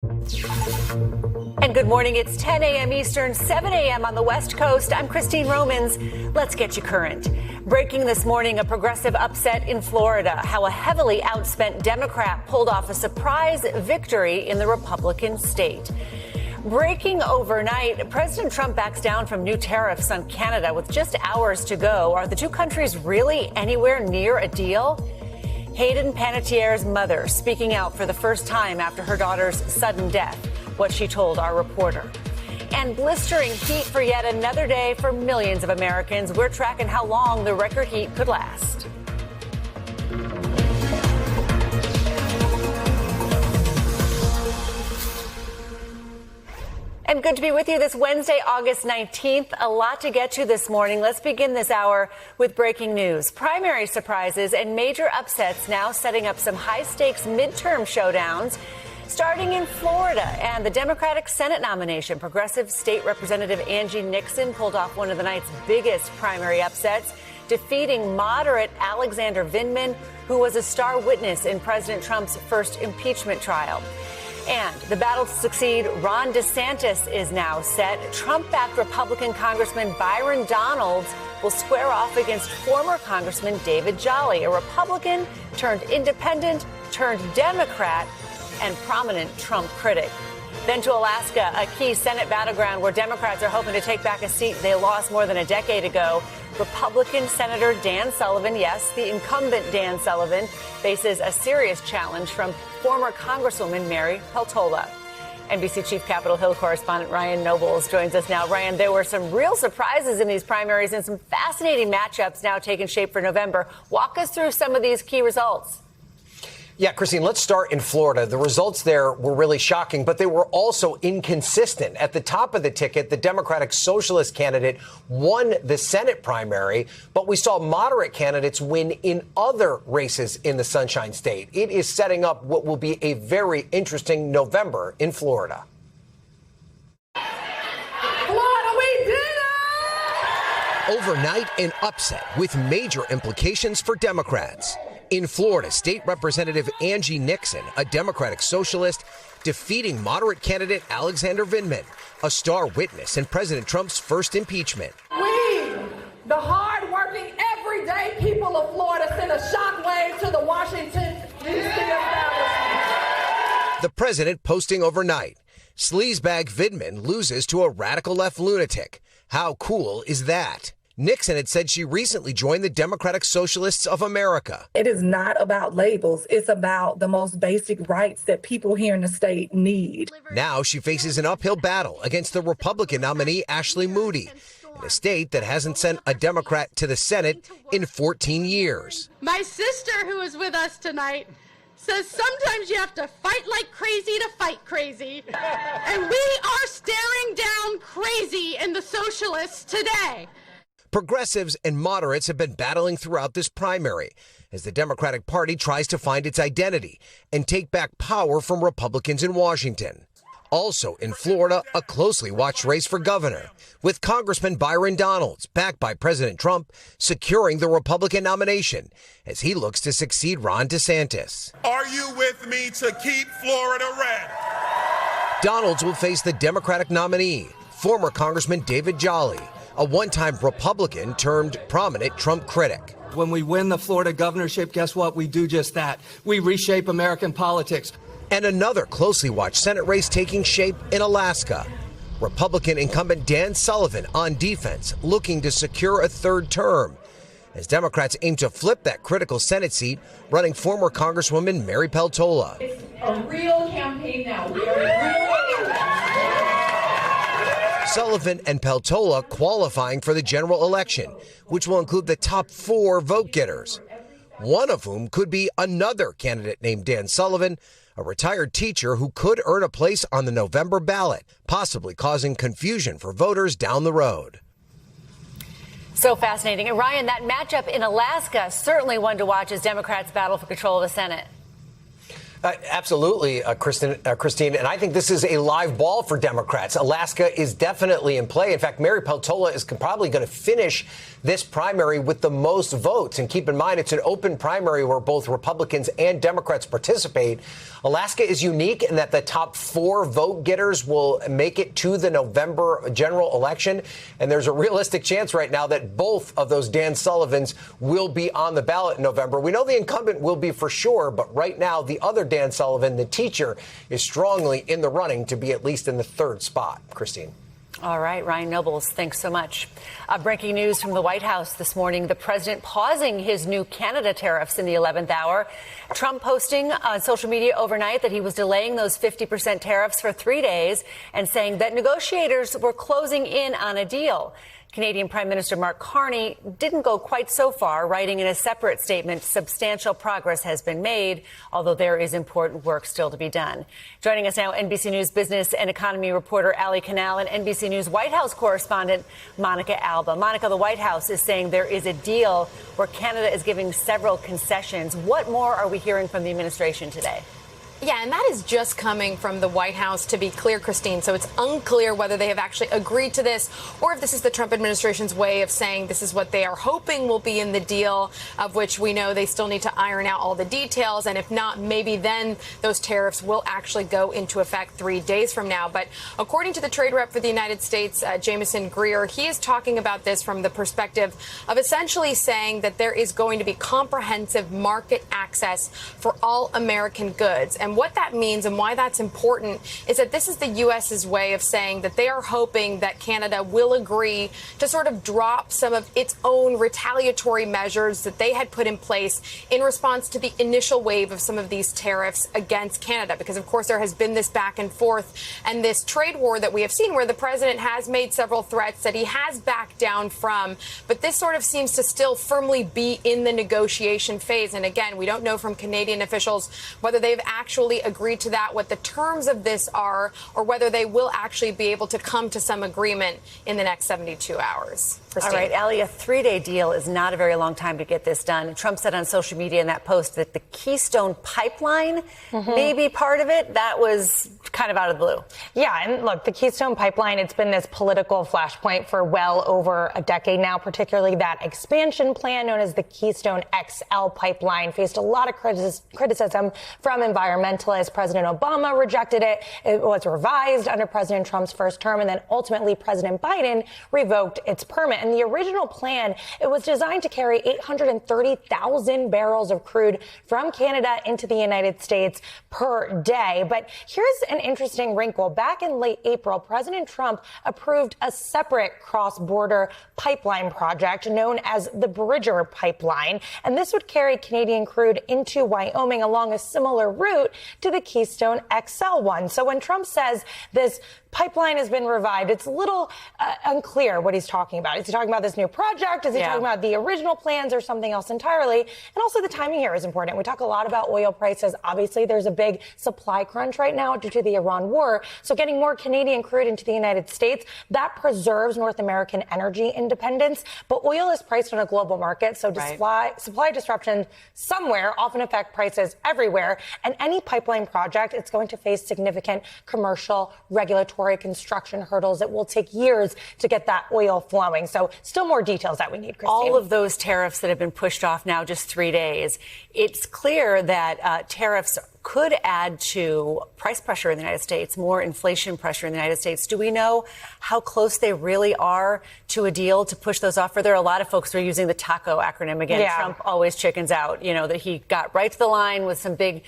And good morning. It's 10 a.m. Eastern, 7 a.m. on the West Coast. I'm Christine Romans. Let's get you current. Breaking this morning, a progressive upset in Florida. How a heavily outspent Democrat pulled off a surprise victory in the Republican state. Breaking overnight, President Trump backs down from new tariffs on Canada with just hours to go. Are the two countries really anywhere near a deal? Hayden Panettiere's mother speaking out for the first time after her daughter's sudden death. What she told our reporter. And blistering heat for yet another day for millions of Americans. We're tracking how long the record heat could last. And good to be with you this Wednesday, August 19th. A lot to get to this morning. Let's begin this hour with breaking news. Primary surprises and major upsets now setting up some high-stakes midterm showdowns. Starting in Florida and the Democratic Senate nomination, progressive state representative Angie Nixon pulled off one of the night's biggest primary upsets, defeating moderate Alexander Vindman, who was a star witness in President Trump's first impeachment trial. And the battle to succeed Ron DeSantis is now set. Trump-backed Republican Congressman Byron Donalds will square off against former Congressman David Jolly, a Republican turned independent turned Democrat and prominent Trump critic. Then to Alaska, a key Senate battleground where Democrats are hoping to take back a seat they lost more than a decade ago. Republican Senator Dan Sullivan, yes, the incumbent Dan Sullivan, faces a serious challenge from former Congresswoman Mary Peltola. NBC Chief Capitol Hill correspondent Ryan Nobles joins us now. Ryan, there were some real surprises in these primaries and some fascinating matchups now taking shape for November. Walk us through some of these key results. Yeah, Christine, let's start in Florida. The results there were really shocking, but they were also inconsistent. At the top of the ticket, the Democratic Socialist candidate won the Senate primary, but we saw moderate candidates win in other races in the Sunshine State. It is setting up what will be a very interesting November in Florida. Florida, we did it! Overnight, an upset with major implications for Democrats. In Florida, State Representative Angie Nixon, a Democratic socialist, defeating moderate candidate Alexander Vindman, a star witness in President Trump's first impeachment. We, the hard-working, everyday people of Florida, sent a shockwave to the Washington, D.C. establishment. The president posting overnight, sleazebag Vindman loses to a radical left lunatic. How cool is that? Nixon had said she recently joined the Democratic Socialists of America. It is not about labels. It's about the most basic rights that people here in the state need. Now she faces an uphill battle against the Republican nominee Ashley Moody in a state that hasn't sent a Democrat to the Senate in 14 years. My sister, who is with us tonight, says sometimes you have to fight like crazy to fight crazy. And we are staring down crazy in the socialists today. Progressives and moderates have been battling throughout this primary as the Democratic Party tries to find its identity and take back power from Republicans in Washington. Also in Florida, a closely watched race for governor, with Congressman Byron Donalds, backed by President Trump, securing the Republican nomination as he looks to succeed Ron DeSantis. Are you with me to keep Florida red? Donalds will face the Democratic nominee, former Congressman David Jolly, a one-time Republican turned prominent Trump critic. When we win the Florida governorship, guess what? We do just that. We reshape American politics. And another closely watched Senate race taking shape in Alaska. Republican incumbent Dan Sullivan on defense, looking to secure a third term, as Democrats aim to flip that critical Senate seat, running former Congresswoman Mary Peltola. It's a real campaign now. We are real. Sullivan and Peltola qualifying for the general election, which will include the top 4 vote getters, one of whom could be another candidate named Dan Sullivan, a retired teacher who could earn a place on the November ballot, possibly causing confusion for voters down the road. So fascinating. And Ryan, that matchup in Alaska, certainly one to watch as Democrats battle for control of the Senate. Absolutely, Christine. And I think this is a live ball for Democrats. Alaska is definitely in play. In fact, Mary Peltola is probably going to finish this primary with the most votes. And keep in mind, it's an open primary where both Republicans and Democrats participate. Alaska is unique in that the top 4 vote getters will make it to the November general election. And there's a realistic chance right now that both of those Dan Sullivans will be on the ballot in November. We know the incumbent will be for sure, but right now the other Dan Sullivan, the teacher, is strongly in the running to be at least in the 3rd spot. Christine. All right, Ryan Nobles, thanks so much. Breaking news from the White House this morning, the president pausing his new Canada tariffs in the 11th hour. Trump posting on social media overnight that he was delaying those 50% tariffs for 3 days and saying that negotiators were closing in on a deal. Canadian Prime Minister Mark Carney didn't go quite so far, writing in a separate statement, substantial progress has been made, although there is important work still to be done. Joining us now, NBC News business and economy reporter Ali Canal and NBC News White House correspondent Monica Alba. Monica, the White House is saying there is a deal where Canada is giving several concessions. What more are we hearing from the administration today? Yeah, and that is just coming from the White House, to be clear, Christine. So it's unclear whether they have actually agreed to this or if this is the Trump administration's way of saying this is what they are hoping will be in the deal, of which we know they still need to iron out all the details. And if not, maybe then those tariffs will actually go into effect 3 days from now. But according to the trade rep for the United States, Jameson Greer, he is talking about this from the perspective of essentially saying that there is going to be comprehensive market access for all American goods. And what that means and why that's important is that this is the U.S.'s way of saying that they are hoping that Canada will agree to sort of drop some of its own retaliatory measures that they had put in place in response to the initial wave of some of these tariffs against Canada. Because, of course, there has been this back and forth and this trade war that we have seen where the president has made several threats that he has backed down from. But this sort of seems to still firmly be in the negotiation phase. And again, we don't know from Canadian officials whether they've actually agreed to that, what the terms of this are, or whether they will actually be able to come to some agreement in the next 72 hours. Christine. All right, Ali, a 3-day deal is not a very long time to get this done. Trump said on social media in that post that the Keystone Pipeline may be part of it. That was kind of out of the blue. Yeah, and look, the Keystone Pipeline, it's been this political flashpoint for well over a decade now, particularly that expansion plan known as the Keystone XL pipeline faced a lot of criticism from environmentalists. President Obama rejected it. It was revised under President Trump's first term, and then ultimately President Biden revoked its permit. And the original plan, it was designed to carry 830,000 barrels of crude from Canada into the United States per day. But here's an interesting wrinkle. Back in late April, President Trump approved a separate cross-border pipeline project known as the Bridger Pipeline. And this would carry Canadian crude into Wyoming along a similar route to the Keystone XL one. So when Trump says this pipeline has been revived, it's a little unclear what he's talking about. Is he talking about this new project? Is he talking about the original plans or something else entirely? And also the timing here is important. We talk a lot about oil prices. Obviously, there's a big supply crunch right now due to the Iran war. So getting more Canadian crude into the United States, that preserves North American energy independence. But oil is priced on a global market, so supply disruption somewhere often affect prices everywhere. And any pipeline project, it's going to face significant commercial, regulatory, construction hurdles. It will take years to get that oil flowing. So still more details that we need, Christine. All of those tariffs that have been pushed off now just 3 days, it's clear that tariffs could add to price pressure in the United States, more inflation pressure in the United States. Do we know how close they really are to a deal to push those off? Or there are a lot of folks who are using the TACO acronym again. Yeah. Trump always chickens out, you know, that he got right to the line with some big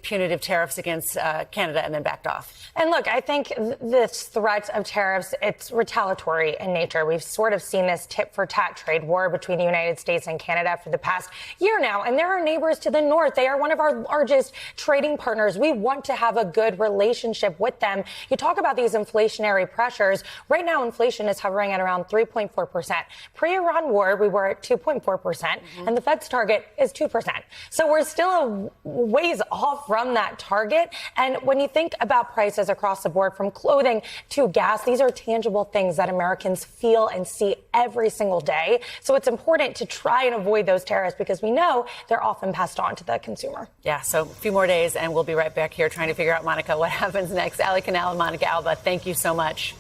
punitive tariffs against Canada and then backed off. And look, I think this threat of tariffs, it's retaliatory in nature. We've sort of seen this tit for tat trade war between the United States and Canada for the past year now. And there are neighbors to the north. They are one of our largest trading partners. We want to have a good relationship with them. You talk about these inflationary pressures. Right now, inflation is hovering at around 3.4%. Pre-Iran war, we were at 2.4%, and the Fed's target is 2%. So we're still a ways off from that target. And when you think about prices across the board, from clothing to gas, these are tangible things that Americans feel and see every single day. So it's important to try and avoid those tariffs because we know they're often passed on to the consumer. Yeah, so a few more days, and we'll be right back here trying to figure out, Monica, what happens next. Ali Canal and Monica Alba, thank you so much.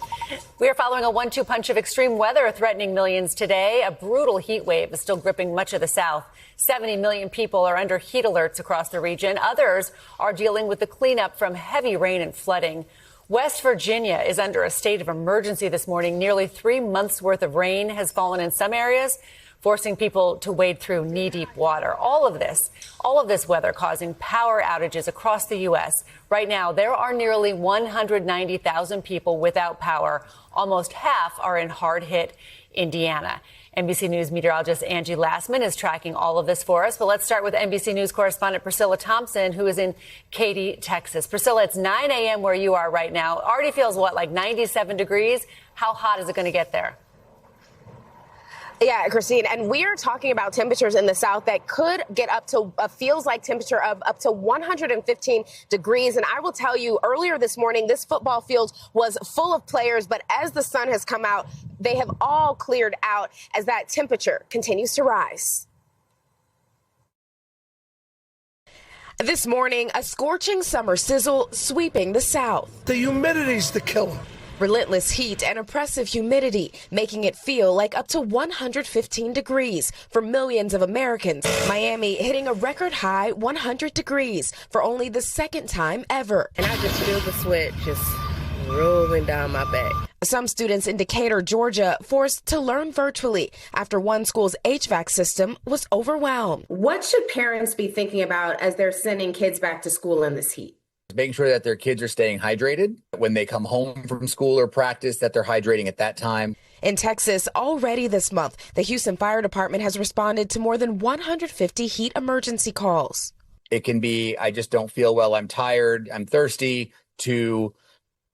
We are following a 1-2 punch of extreme weather threatening millions today. A brutal heat wave is still gripping much of the South. 70 million people are under heat alerts across the region. Others are dealing with the cleanup from heavy rain and flooding. West Virginia is under a state of emergency this morning. Nearly 3 months worth of rain has fallen in some areas, forcing people to wade through knee-deep water. All of this weather causing power outages across the U.S. Right now, there are nearly 190,000 people without power. Almost half are in hard-hit Indiana. NBC News meteorologist Angie Lassman is tracking all of this for us. But let's start with NBC News correspondent Priscilla Thompson, who is in Katy, Texas. Priscilla, it's 9 a.m. where you are right now. Already feels, like 97 degrees? How hot is it going to get there? Yeah, Christine, and we are talking about temperatures in the South that could get up to feels like temperature of up to 115 degrees. And I will tell you, earlier this morning, this football field was full of players. But as the sun has come out, they have all cleared out as that temperature continues to rise. This morning, a scorching summer sizzle sweeping the South. The humidity's the killer. Relentless heat and oppressive humidity, making it feel like up to 115 degrees for millions of Americans. Miami hitting a record high 100 degrees for only the second time ever. And I just feel the sweat just rolling down my back. Some students in Decatur, Georgia, forced to learn virtually after one school's HVAC system was overwhelmed. What should parents be thinking about as they're sending kids back to school in this heat? Making sure that their kids are staying hydrated when they come home from school or practice, that they're hydrating at that time. In Texas, already this month, the Houston Fire Department has responded to more than 150 heat emergency calls. It can be, I just don't feel well, I'm tired, I'm thirsty, to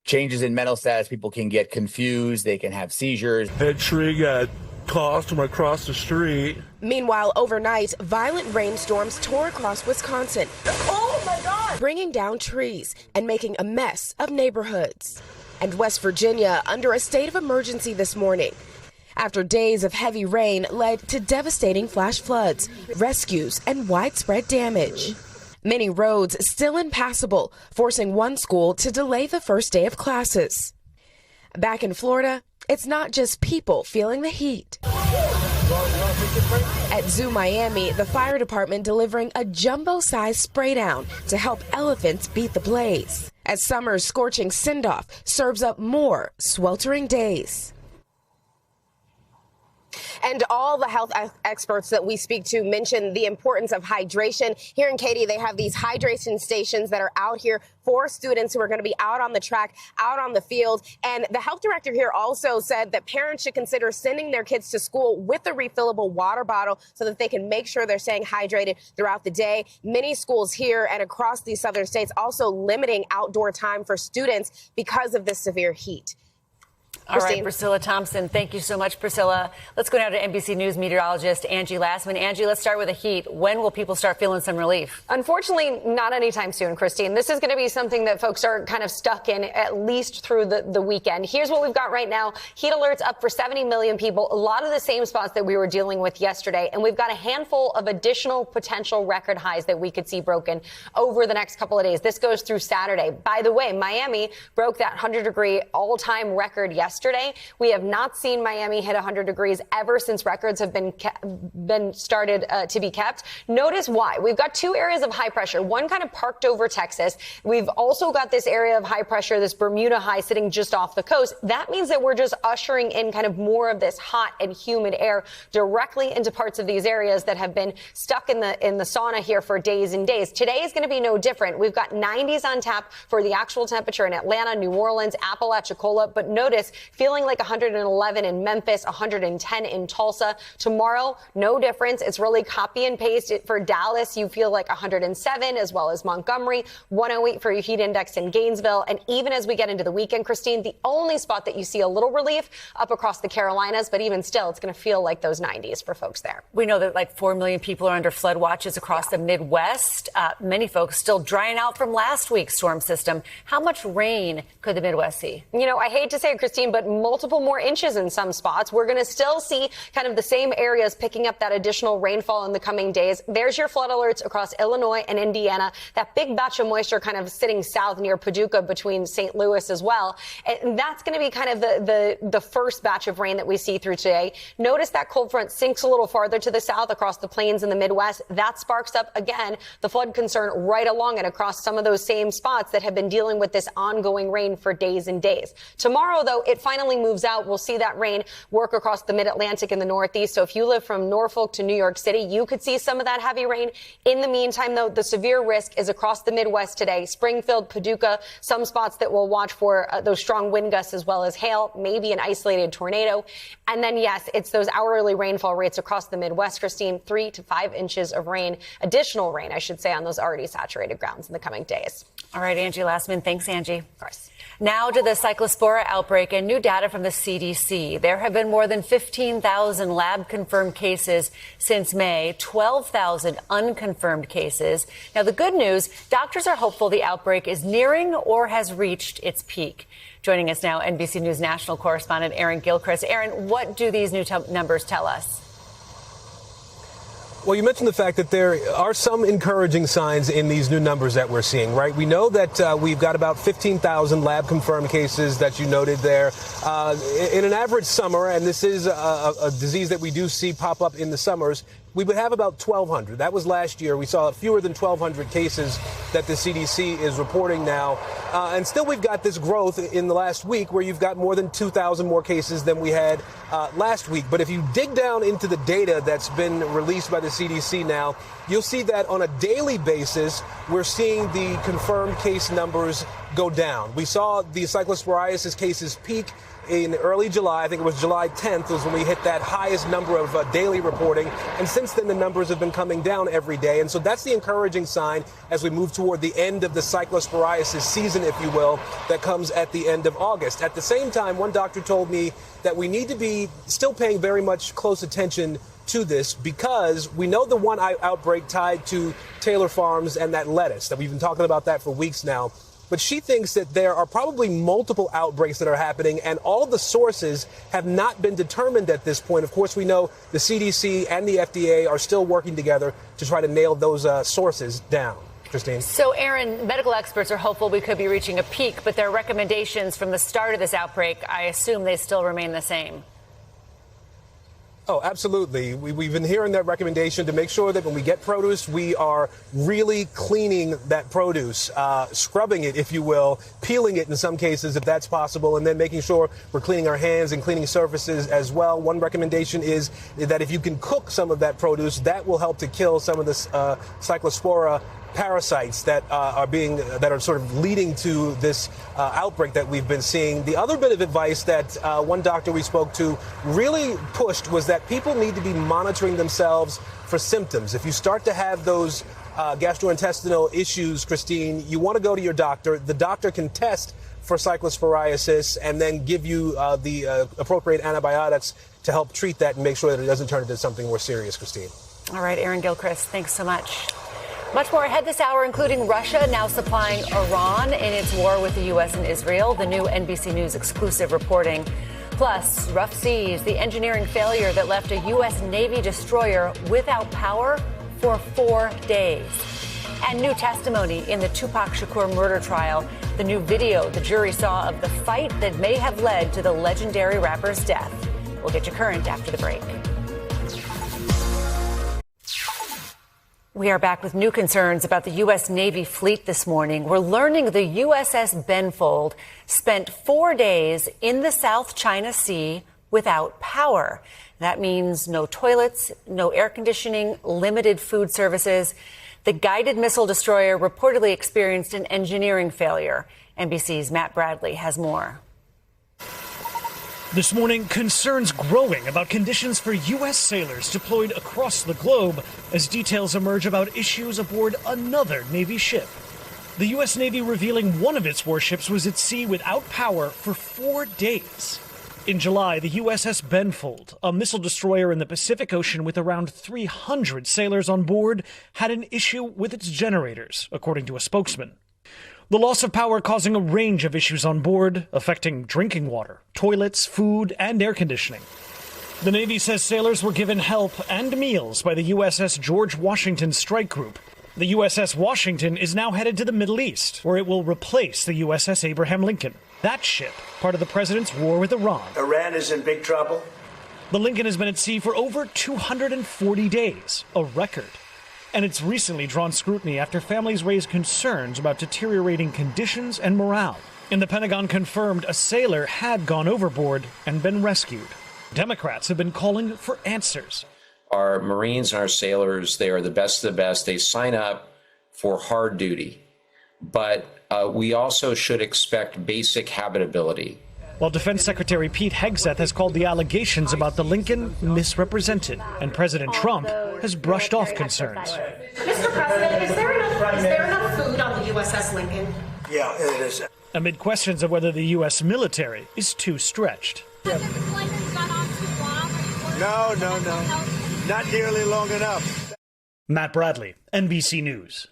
changes in mental status. People can get confused, they can have seizures. That tree got tossed from across the street. Meanwhile, overnight, violent rainstorms tore across Wisconsin. Oh my God! Bringing down trees and making a mess of neighborhoods. And West Virginia under a state of emergency this morning after days of heavy rain led to devastating flash floods, rescues, and widespread damage. Many roads still impassable, forcing one school to delay the first day of classes. Back in Florida, it's not just people feeling the heat. At Zoo Miami, the fire department delivering a jumbo-sized spray down to help elephants beat the blaze, as summer's scorching send-off serves up more sweltering days. And all the health experts that we speak to mention the importance of hydration. Here in Katy, they have these hydration stations that are out here for students who are going to be out on the track, out on the field. And the health director here also said that parents should consider sending their kids to school with a refillable water bottle so that they can make sure they're staying hydrated throughout the day. Many schools here and across these southern states also limiting outdoor time for students because of this severe heat. All right, Priscilla Thompson, thank you so much, Priscilla. Let's go now to NBC News meteorologist Angie Lassman. Angie, let's start with the heat. When will people start feeling some relief? Unfortunately, not anytime soon, Christine. This is going to be something that folks are kind of stuck in at least through the weekend. Here's what we've got right now. Heat alerts up for 70 million people, a lot of the same spots that we were dealing with yesterday. And we've got a handful of additional potential record highs that we could see broken over the next couple of days. This goes through Saturday. By the way, Miami broke that 100-degree all-time record yesterday. We have not seen Miami hit 100 degrees ever since records have been started to be kept. Notice why. We've got two areas of high pressure, one kind of parked over Texas. We've also got this area of high pressure, this Bermuda high sitting just off the coast. That means that we're just ushering in kind of more of this hot and humid air directly into parts of these areas that have been stuck in the sauna here for days and days. Today is going to be no different. We've got 90s on tap for the actual temperature in Atlanta, New Orleans, Apalachicola, but notice feeling like 111 in Memphis, 110 in Tulsa. Tomorrow, no difference. It's really copy and paste. For Dallas, you feel like 107, as well as Montgomery, 108 for your heat index in Gainesville. And even as we get into the weekend, Christine, the only spot that you see a little relief up across the Carolinas, but even still, it's going to feel like those 90s for folks there. We know that like 4 million people are under flood watches across the Midwest. Many folks still drying out from last week's storm system. How much rain could the Midwest see? You know, I hate to say it, Christine, Christine, but multiple more inches in some spots. We're going to still see kind of the same areas picking up that additional rainfall in the coming days. There's your flood alerts across Illinois and Indiana. That big batch of moisture kind of sitting south near Paducah between St. Louis as well. And that's going to be kind of the first batch of rain that we see through today. Notice that cold front sinks a little farther to the south across the plains in the Midwest. That sparks up, again, the flood concern right along it across some of those same spots that have been dealing with this ongoing rain for days and days. Tomorrow, though, it finally moves out. We'll see that rain work across the mid-Atlantic and the Northeast. So if you live from Norfolk to New York City, you could see some of that heavy rain. In the meantime, though, the severe risk is across the Midwest today. Springfield, Paducah, some spots that we'll watch for those strong wind gusts as well as hail, maybe an isolated tornado. And then, yes, it's those hourly rainfall rates across the Midwest, Christine, 3 to 5 inches of rain, additional rain, I should say, on those already saturated grounds in the coming days. All right, Angie Lastman. Thanks, Angie. Of course. Now to the cyclospora outbreak and new data from the CDC. There have been more than 15,000 lab-confirmed cases since May, 12,000 unconfirmed cases. Now, the good news, doctors are hopeful the outbreak is nearing or has reached its peak. Joining us now, NBC News national correspondent Aaron Gilchrist. Aaron, what do these new numbers tell us? Well, you mentioned the fact that there are some encouraging signs in these new numbers that we're seeing, right? We know that we've got about 15,000 lab-confirmed cases that you noted there. In an average summer, and this is a disease that we do see pop up in the summers, we would have about 1,200. That was last year. We saw fewer than 1,200 cases that the CDC is reporting now. And still we've got this growth in the last week where you've got more than 2,000 more cases than we had last week. But if you dig down into the data that's been released by the CDC now, you'll see that on a daily basis, we're seeing the confirmed case numbers go down. We saw the cyclosporiasis cases peak in early July. I think it was July 10th was when we hit that highest number of daily reporting. And since then, the numbers have been coming down every day. And so that's the encouraging sign as we move toward the end of the cyclosporiasis season, if you will, that comes at the end of August. At the same time, one doctor told me that we need to be still paying very much close attention to this because we know the one outbreak tied to Taylor Farms and that lettuce, that we've been talking about that for weeks now. But she thinks that there are probably multiple outbreaks that are happening, and all of the sources have not been determined at this point. Of course, we know the CDC and the FDA are still working together to try to nail those sources down. Christine. So, Aaron, medical experts are hopeful we could be reaching a peak, but their recommendations from the start of this outbreak, I assume they still remain the same. Oh, absolutely. We've been hearing that recommendation to make sure that when we get produce, we are really cleaning that produce, scrubbing it, if you will, peeling it in some cases, if that's possible, and then making sure we're cleaning our hands and cleaning surfaces as well. One recommendation is that if you can cook some of that produce, that will help to kill some of the cyclospora parasites that are sort of leading to this outbreak that we've been seeing. The other bit of advice that one doctor we spoke to really pushed was that people need to be monitoring themselves for symptoms. If you start to have those gastrointestinal issues, Christine, you want to go to your doctor. The doctor can test for cyclosporiasis and then give you the appropriate antibiotics to help treat that and make sure that it doesn't turn into something more serious, Christine. All right, Aaron Gilchrist, thanks so much. Much more ahead this hour, including Russia now supplying Iran in its war with the U.S. and Israel. The new NBC News exclusive reporting. Plus, rough seas, the engineering failure that left a U.S. Navy destroyer without power for 4 days. And new testimony in the Tupac Shakur murder trial. The new video the jury saw of the fight that may have led to the legendary rapper's death. We'll get you current after the break. We are back with new concerns about the U.S. Navy fleet this morning. We're learning the USS Benfold spent 4 days in the South China Sea without power. That means no toilets, no air conditioning, limited food services. The guided missile destroyer reportedly experienced an engineering failure. NBC's Matt Bradley has more. This morning, concerns growing about conditions for U.S. sailors deployed across the globe as details emerge about issues aboard another Navy ship. The U.S. Navy revealing one of its warships was at sea without power for 4 days. In July, the USS Benfold, a missile destroyer in the Pacific Ocean with around 300 sailors on board, had an issue with its generators, according to a spokesman. The loss of power causing a range of issues on board, affecting drinking water, toilets, food, and air conditioning. The Navy says sailors were given help and meals by the USS George Washington Strike Group. The USS Washington is now headed to the Middle East, where it will replace the USS Abraham Lincoln. That ship, part of the president's war with Iran. Iran is in big trouble. The Lincoln has been at sea for over 240 days, a record. And it's recently drawn scrutiny after families raised concerns about deteriorating conditions and morale. And the Pentagon confirmed a sailor had gone overboard and been rescued. Democrats have been calling for answers. Our Marines and our sailors, they are the best of the best. They sign up for hard duty. But we also should expect basic habitability. While Defense Secretary Pete Hegseth has called the allegations about the Lincoln misrepresented, and President Trump has brushed off concerns. Mr. President, is there enough food on the USS Lincoln? Yeah, it is. Amid questions of whether the U.S. military is too stretched. No. Not nearly long enough. Matt Bradley, NBC News.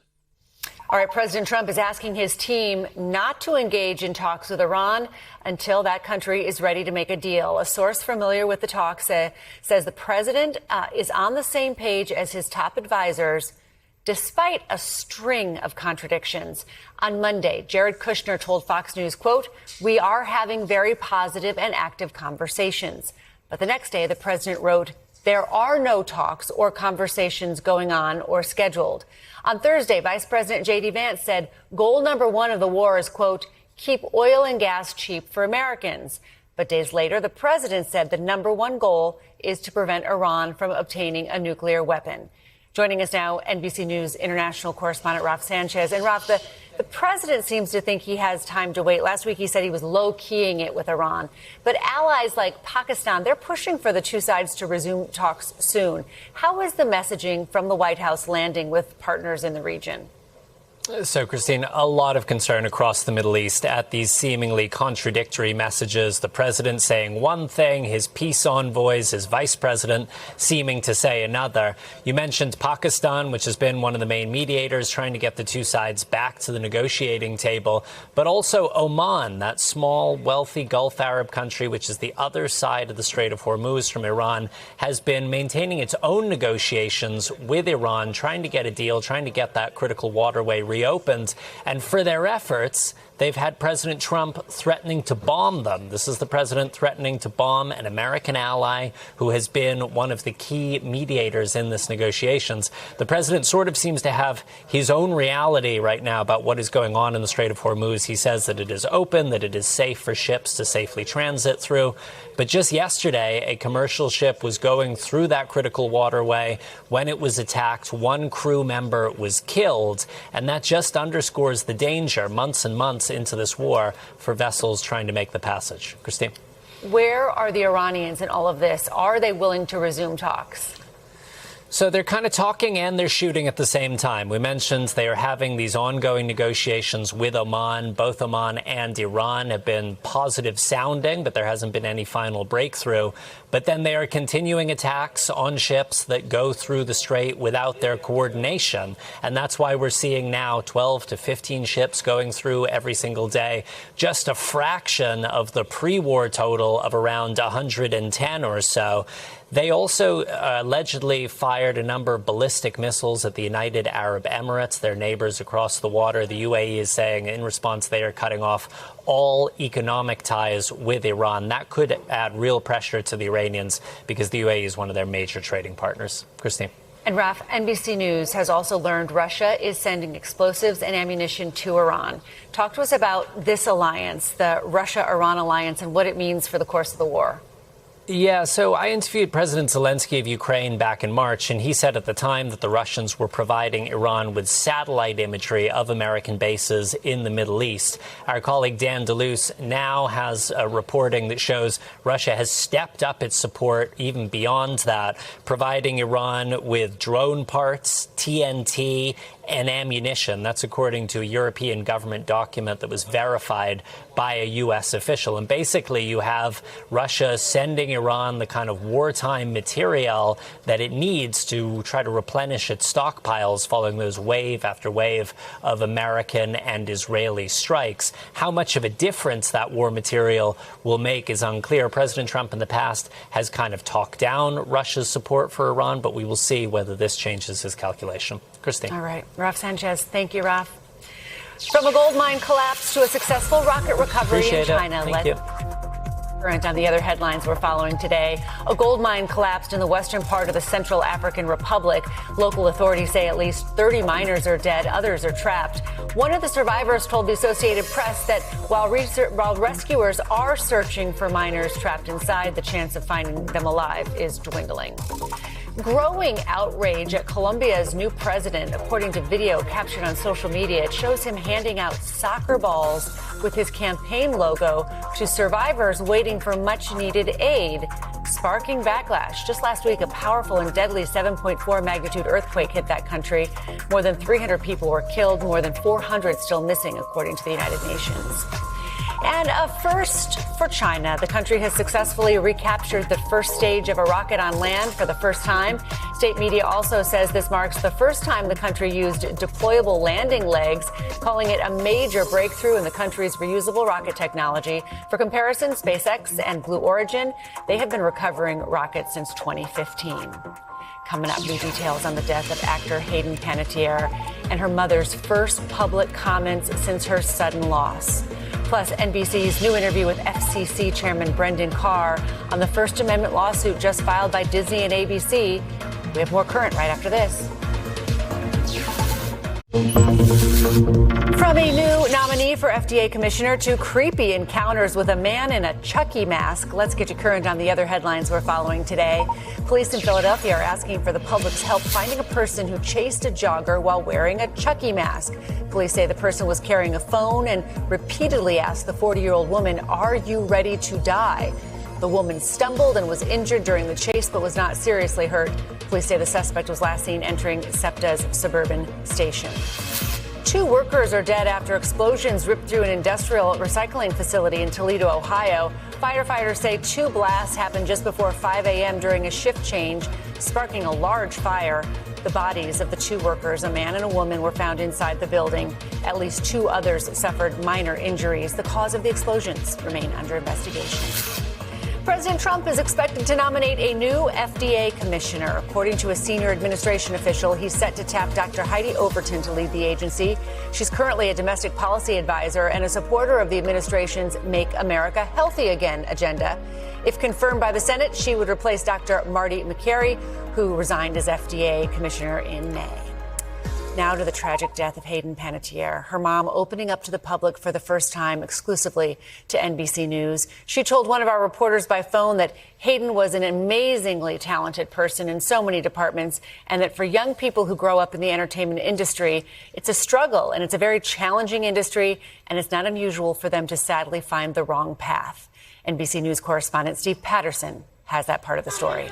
All right, President Trump is asking his team not to engage in talks with Iran until that country is ready to make a deal. A source familiar with the talks says the president is on the same page as his top advisors, despite a string of contradictions. On Monday, Jared Kushner told Fox News, quote, "We are having very positive and active conversations." But the next day, the president wrote, "There are no talks or conversations going on or scheduled." On Thursday, Vice President J.D. Vance said goal number one of the war is, quote, "keep oil and gas cheap for Americans." But days later, the president said the number one goal is to prevent Iran from obtaining a nuclear weapon. Joining us now, NBC News international correspondent Raf Sanchez. And Raf, the president seems to think he has time to wait. Last week, he said he was low-keying it with Iran. But allies like Pakistan, they're pushing for the two sides to resume talks soon. How is the messaging from the White House landing with partners in the region? So, Christine, a lot of concern across the Middle East at these seemingly contradictory messages. The president saying one thing, his peace envoys, his vice president seeming to say another. You mentioned Pakistan, which has been one of the main mediators trying to get the two sides back to the negotiating table, but also Oman, that small, wealthy Gulf Arab country, which is the other side of the Strait of Hormuz from Iran, has been maintaining its own negotiations with Iran, trying to get a deal, trying to get that critical waterway reopened. And for their efforts, they've had President Trump threatening to bomb them. This is the president threatening to bomb an American ally who has been one of the key mediators in this negotiations. The president sort of seems to have his own reality right now about what is going on in the Strait of Hormuz. He says that it is open, that it is safe for ships to safely transit through. But just yesterday, a commercial ship was going through that critical waterway. When it was attacked, one crew member was killed. And that just underscores the danger months and months into this war for vessels trying to make the passage. Christine. Where are the Iranians in all of this? Are they willing to resume talks? So they're kind of talking and they're shooting at the same time. We mentioned they are having these ongoing negotiations with Oman. Both Oman and Iran have been positive sounding, but there hasn't been any final breakthrough. But then they are continuing attacks on ships that go through the strait without their coordination. And that's why we're seeing now 12 to 15 ships going through every single day, just a fraction of the pre-war total of around 110 or so. They also allegedly fired a number of ballistic missiles at the United Arab Emirates, their neighbors across the water. The UAE is saying in response they are cutting off all economic ties with Iran. That could add real pressure to the Iranians because the UAE is one of their major trading partners. Christine. And Raf, NBC News has also learned Russia is sending explosives and ammunition to Iran. Talk to us about this alliance, the Russia-Iran alliance, and what it means for the course of the war. Yeah, so I interviewed President Zelensky of Ukraine back in March, and he said at the time that the Russians were providing Iran with satellite imagery of American bases in the Middle East. Our colleague Dan DeLuce now has a reporting that shows Russia has stepped up its support even beyond that, providing Iran with drone parts, TNT, and ammunition. That's according to a European government document that was verified by a U.S. official. And basically, you have Russia sending Iran the kind of wartime material that it needs to try to replenish its stockpiles following those wave after wave of American and Israeli strikes. How much of a difference that war material will make is unclear. President Trump in the past has kind of talked down Russia's support for Iran, but we will see whether this changes his calculation. Christine. All right. Raf Sanchez. Thank you, Raf. From a gold mine collapse to a successful rocket recovery in China. Thank you. Current on the other headlines we're following today. A gold mine collapsed in the western part of the Central African Republic. Local authorities say at least 30 miners are dead. Others are trapped. One of the survivors told the Associated Press that while rescuers are searching for miners trapped inside, the chance of finding them alive is dwindling. Growing outrage at Colombia's new president, according to video captured on social media. It shows him handing out soccer balls with his campaign logo to survivors waiting for much-needed aid, sparking backlash. Just last week, a powerful and deadly 7.4 magnitude earthquake hit that country. More than 300 people were killed, more than 400 still missing, according to the United Nations. And a first for China. The country has successfully recaptured the first stage of a rocket on land for the first time. State media also says this marks the first time the country used deployable landing legs, calling it a major breakthrough in the country's reusable rocket technology. For comparison, SpaceX and Blue Origin, they have been recovering rockets since 2015. Coming up, new details on the death of actor Hayden Panettiere and her mother's first public comments since her sudden loss. Plus, NBC's new interview with FCC Chairman Brendan Carr on the First Amendment lawsuit just filed by Disney and ABC. We have more current right after this. From a new nominee for FDA commissioner to creepy encounters with a man in a Chucky mask, let's get you current on the other headlines we're following today. Police in Philadelphia are asking for the public's help finding a person who chased a jogger while wearing a Chucky mask. Police say the person was carrying a phone and repeatedly asked the 40-year-old woman, "Are you ready to die?" The woman stumbled and was injured during the chase, but was not seriously hurt. Police say the suspect was last seen entering SEPTA's suburban station. 2 workers are dead after explosions ripped through an industrial recycling facility in Toledo, Ohio. Firefighters say 2 blasts happened just before 5 a.m. during a shift change, sparking a large fire. The bodies of the 2 workers, a man and a woman, were found inside the building. At least 2 others suffered minor injuries. The cause of the explosions remain under investigation. President Trump is expected to nominate a new FDA commissioner. According to a senior administration official, he's set to tap Dr. Heidi Overton to lead the agency. She's currently a domestic policy advisor and a supporter of the administration's Make America Healthy Again agenda. If confirmed by the Senate, she would replace Dr. Marty Makary, who resigned as FDA commissioner in May. Now to the tragic death of Hayden Panettiere, her mom opening up to the public for the first time exclusively to NBC News. She told one of our reporters by phone that Hayden was an amazingly talented person in so many departments, and that for young people who grow up in the entertainment industry, it's a struggle and it's a very challenging industry, and it's not unusual for them to sadly find the wrong path. NBC News correspondent Steve Patterson has that part of the story.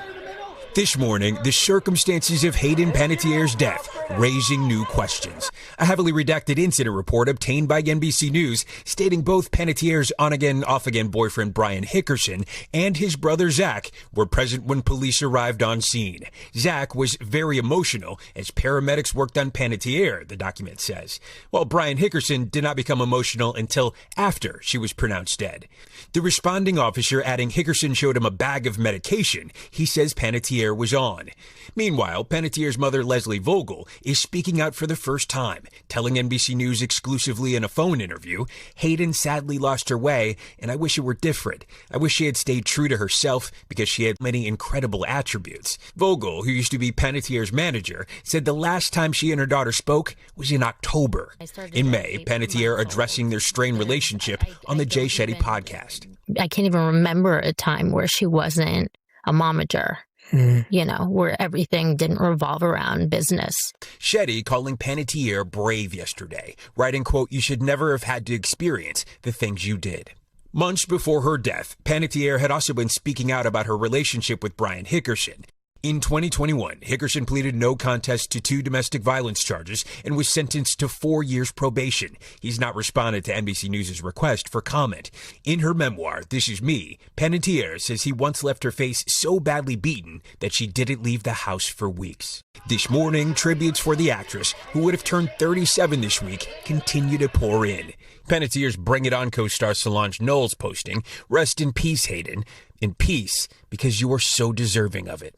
This morning, the circumstances of Hayden Panettiere's death raising new questions. A heavily redacted incident report obtained by NBC News stating both Panettiere's on-again, off-again boyfriend Brian Hickerson and his brother Zach were present when police arrived on scene. Zach was very emotional as paramedics worked on Panettiere, the document says, while Brian Hickerson did not become emotional until after she was pronounced dead. The responding officer adding Hickerson showed him a bag of medication he says Panettiere was on. Meanwhile, Panettiere's mother, Leslie Vogel, is speaking out for the first time, telling NBC News exclusively in a phone interview, Hayden sadly lost her way, and I wish it were different. I wish she had stayed true to herself because she had many incredible attributes. Vogel, who used to be Panettiere's manager, said the last time she and her daughter spoke was in October. In May, Panettiere addressing their strained relationship on the Jay Shetty podcast. I can't even remember a time where she wasn't a momager. Where everything didn't revolve around business. Shetty calling Panettiere brave yesterday, writing, quote, "You should never have had to experience the things you did." Months before her death, Panettiere had also been speaking out about her relationship with Brian Hickerson. In 2021, Hickerson pleaded no contest to 2 domestic violence charges and was sentenced to 4 years probation. He's not responded to NBC News' request for comment. In her memoir, This Is Me, Panettiere says he once left her face so badly beaten that she didn't leave the house for weeks. This morning, tributes for the actress, who would have turned 37 this week, continue to pour in. Panettiere's Bring It On co-star Solange Knowles posting, "Rest in peace, Hayden. In peace, because you are so deserving of it."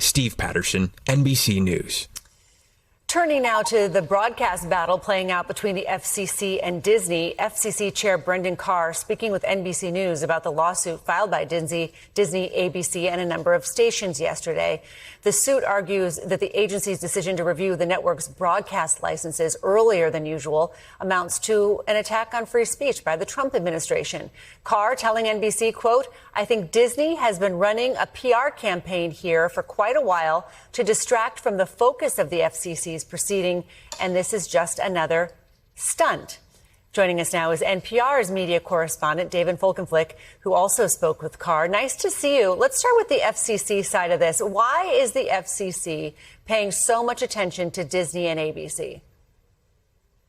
Steve Patterson, NBC News. Turning now to the broadcast battle playing out between the FCC and Disney. FCC Chair Brendan Carr speaking with NBC News about the lawsuit filed by Disney, ABC, and a number of stations yesterday. The suit argues that the agency's decision to review the network's broadcast licenses earlier than usual amounts to an attack on free speech by the Trump administration. Carr telling NBC, quote, "I think Disney has been running a PR campaign here for quite a while to distract from the focus of the FCC's proceeding, and this is just another stunt." Joining us now is NPR's media correspondent, David Folkenflik, who also spoke with Carr. Nice to see you. Let's start with the FCC side of this. Why is the FCC paying so much attention to Disney and ABC?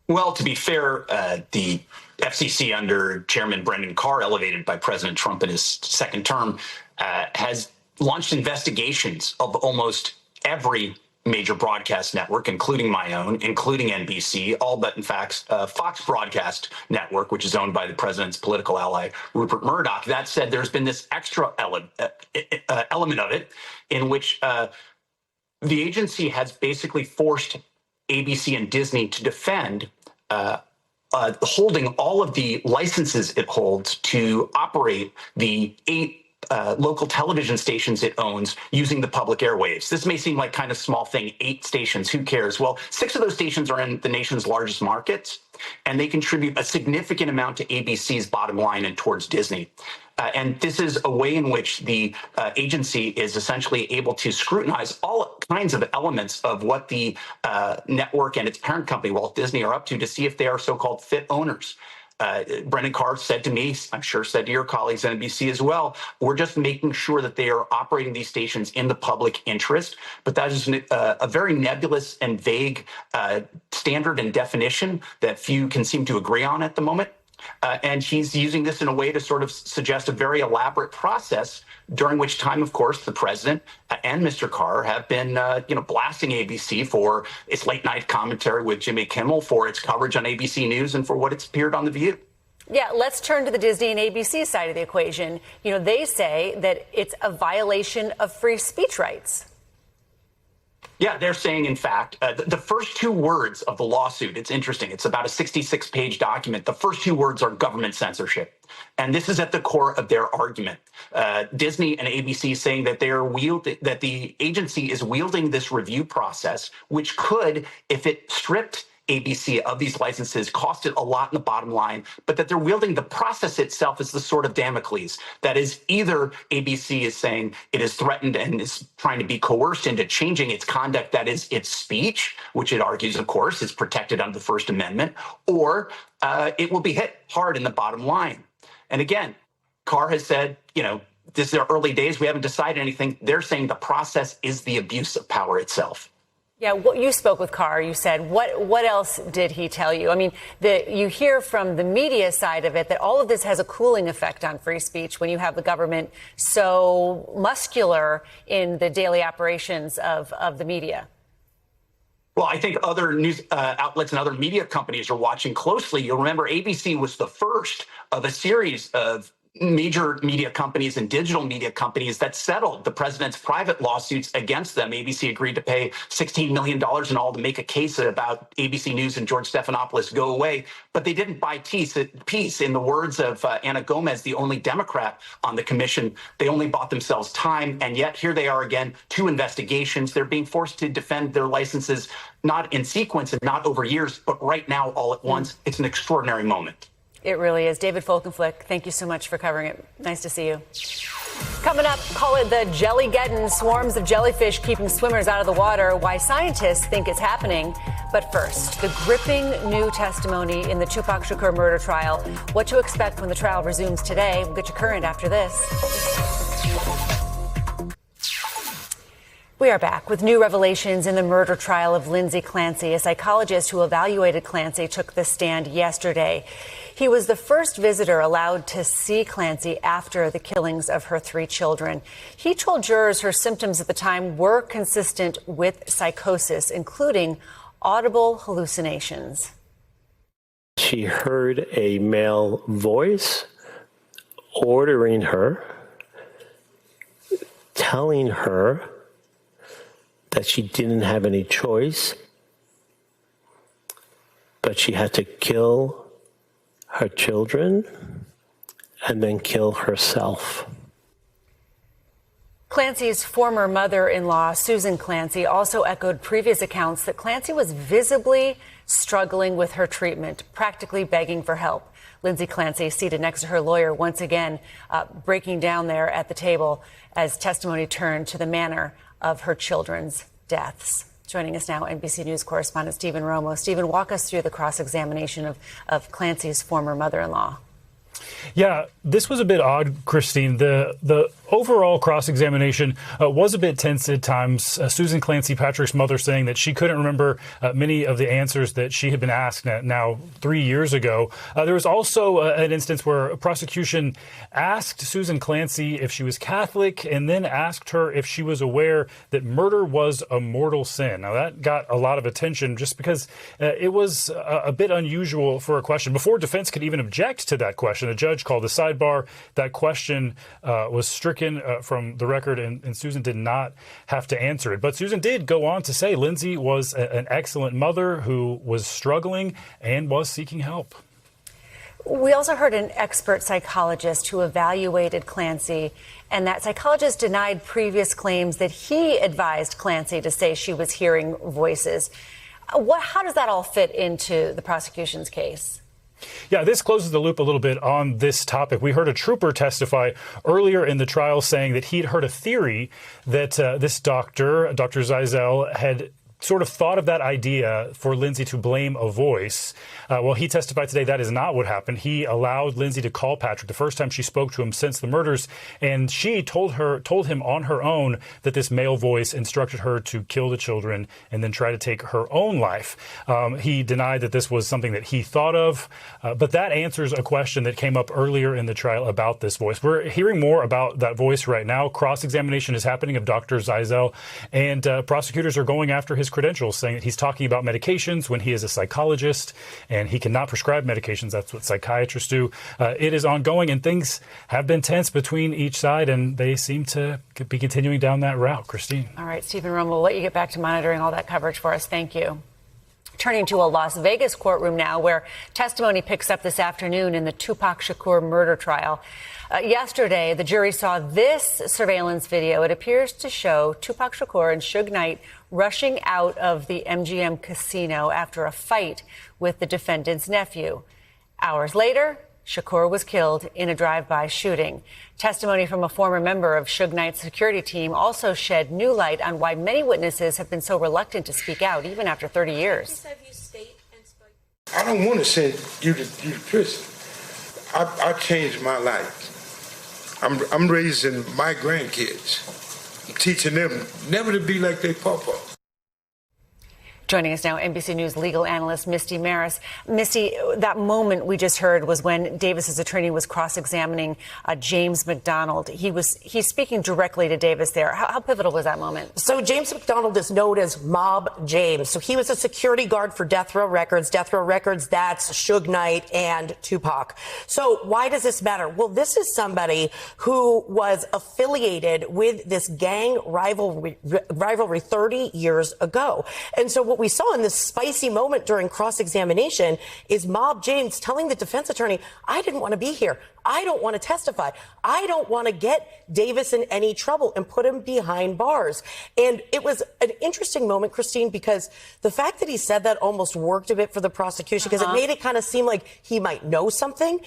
Well, to be fair, the FCC under Chairman Brendan Carr, elevated by President Trump in his second term, has launched investigations of almost every major broadcast network, including my own, including NBC, all but, in fact, Fox Broadcast Network, which is owned by the president's political ally, Rupert Murdoch. That said, there's been this extra element of it in which the agency has basically forced ABC and Disney to defend holding all of the licenses it holds to operate the 8 local television stations it owns using the public airwaves. This may seem like kind of small thing, 8 stations, who cares? Well, 6 of those stations are in the nation's largest markets, and they contribute a significant amount to ABC's bottom line and towards Disney. And this is a way in which the agency is essentially able to scrutinize all kinds of elements of what the network and its parent company, Walt Disney, are up to see if they are so-called fit owners. Brendan Carr said to me, I'm sure said to your colleagues at NBC as well, we're just making sure that they are operating these stations in the public interest. But that is a very nebulous and vague standard and definition that few can seem to agree on at the moment. And he's using this in a way to sort of suggest a very elaborate process, during which time, of course, the president and Mr. Carr have been, blasting ABC for its late night commentary with Jimmy Kimmel, for its coverage on ABC News, and for what it's appeared on The View. Yeah, let's turn to the Disney and ABC side of the equation. You know, they say that it's a violation of free speech rights. Yeah, they're saying, in fact, the first 2 words of the lawsuit, it's interesting. It's about a 66-page document. The first 2 words are government censorship. And this is at the core of their argument. Disney and ABC saying that that the agency is wielding this review process, which could, if it stripped ABC of these licenses, cost it a lot in the bottom line, but that they're wielding the process itself as the sword of Damocles. That is, either ABC is saying it is threatened and is trying to be coerced into changing its conduct, that is its speech, which it argues, of course, is protected under the First Amendment, or it will be hit hard in the bottom line. And again, Carr has said, this is our early days. We haven't decided anything. They're saying the process is the abuse of power itself. Yeah, you spoke with Carr. You said, what else did he tell you? I mean, you hear from the media side of it that all of this has a cooling effect on free speech when you have the government so muscular in the daily operations of the media. Well, I think other news outlets and other media companies are watching closely. You'll remember ABC was the first of a series of major media companies and digital media companies that settled the president's private lawsuits against them. ABC agreed to pay $16 million in all to make a case about ABC News and George Stephanopoulos go away. But they didn't buy peace. In the words of Anna Gomez, the only Democrat on the commission, they only bought themselves time. And yet here they are again, 2 investigations. They're being forced to defend their licenses, not in sequence and not over years, but right now all at once. It's an extraordinary moment. It really is. David Folkenflik, thank you so much for covering it. Nice to see you. Coming up, call it the Jellygeddon, swarms of jellyfish keeping swimmers out of the water, why scientists think it's happening. But first, the gripping new testimony in the Tupac Shakur murder trial. What to expect when the trial resumes today. We'll get you current after this. We are back with new revelations in the murder trial of Lindsay Clancy. A psychologist who evaluated Clancy took the stand yesterday. He was the first visitor allowed to see Clancy after the killings of her 3 children. He told jurors her symptoms at the time were consistent with psychosis, including audible hallucinations. She heard a male voice ordering her, telling her that she didn't have any choice, but she had to kill her children and then kill herself. Clancy's former mother-in-law, Susan Clancy, also echoed previous accounts that Clancy was visibly struggling with her treatment, practically begging for help. Lindsay Clancy, seated next to her lawyer, once again breaking down there at the table as testimony turned to the manner of her children's deaths. Joining us now, NBC News correspondent Stephen Romo. Stephen, walk us through the cross-examination of Clancy's former mother-in-law. Yeah, this was a bit odd, Christine. The overall cross-examination was a bit tense at times. Susan Clancy, Patrick's mother, saying that she couldn't remember many of the answers that she had been asked now 3 years ago. There was also an instance where a prosecution asked Susan Clancy if she was Catholic and then asked her if she was aware that murder was a mortal sin. Now, that got a lot of attention just because it was a bit unusual for a question. Before defense could even object to that question, the judge called the sidebar. That question was stricken from the record, and Susan did not have to answer it. But Susan did go on to say Lindsay was an excellent mother who was struggling and was seeking help. We also heard an expert psychologist who evaluated Clancy, and that psychologist denied previous claims that he advised Clancy to say she was hearing voices. How does that all fit into the prosecution's case? Yeah, this closes the loop a little bit on this topic. We heard a trooper testify earlier in the trial saying that he'd heard a theory that this Dr. Zeisel, had sort of thought of that idea for Lindsay to blame a voice. Well, he testified today that is not what happened. He allowed Lindsay to call Patrick the first time she spoke to him since the murders, and she told him on her own that this male voice instructed her to kill the children and then try to take her own life. He denied that this was something that he thought of, but that answers a question that came up earlier in the trial about this voice. We're hearing more about that voice right now. Cross-examination is happening of Dr. Zeisel, and prosecutors are going after his credentials, saying that he's talking about medications when he is a psychologist and he cannot prescribe medications. That's what psychiatrists do. It is ongoing, and things have been tense between each side, and they seem to be continuing down that route. Christine. All right, Stephen Romo, we'll let you get back to monitoring all that coverage for us. Thank you. Turning to a Las Vegas courtroom now, where testimony picks up this afternoon in the Tupac Shakur murder trial. Yesterday, the jury saw this surveillance video. It appears to show Tupac Shakur and Suge Knight rushing out of the MGM casino after a fight with the defendant's nephew. Hours later, Shakur was killed in a drive-by shooting. Testimony from a former member of Suge Knight's security team also shed new light on why many witnesses have been so reluctant to speak out, even after 30 years. I don't want to send you to prison. I changed my life. I'm raising my grandkids. I'm teaching them never to be like their papa. Joining us now, NBC News legal analyst Misty Maris. Misty, that moment we just heard was when Davis's attorney was cross-examining James McDonald. He's speaking directly to Davis there. How pivotal was that moment? So James McDonald is known as Mob James. So he was a security guard for Death Row Records. Death Row Records, that's Suge Knight and Tupac. So why does this matter? Well, this is somebody who was affiliated with this gang rivalry 30 years ago. And so what we saw in this spicy moment during cross-examination is Mob James telling the defense attorney, I didn't want to be here. I don't want to testify. I don't want to get Davis in any trouble and put him behind bars. And it was an interesting moment, Christine, because the fact that he said that almost worked a bit for the prosecution because it made it kind of seem like he might know something.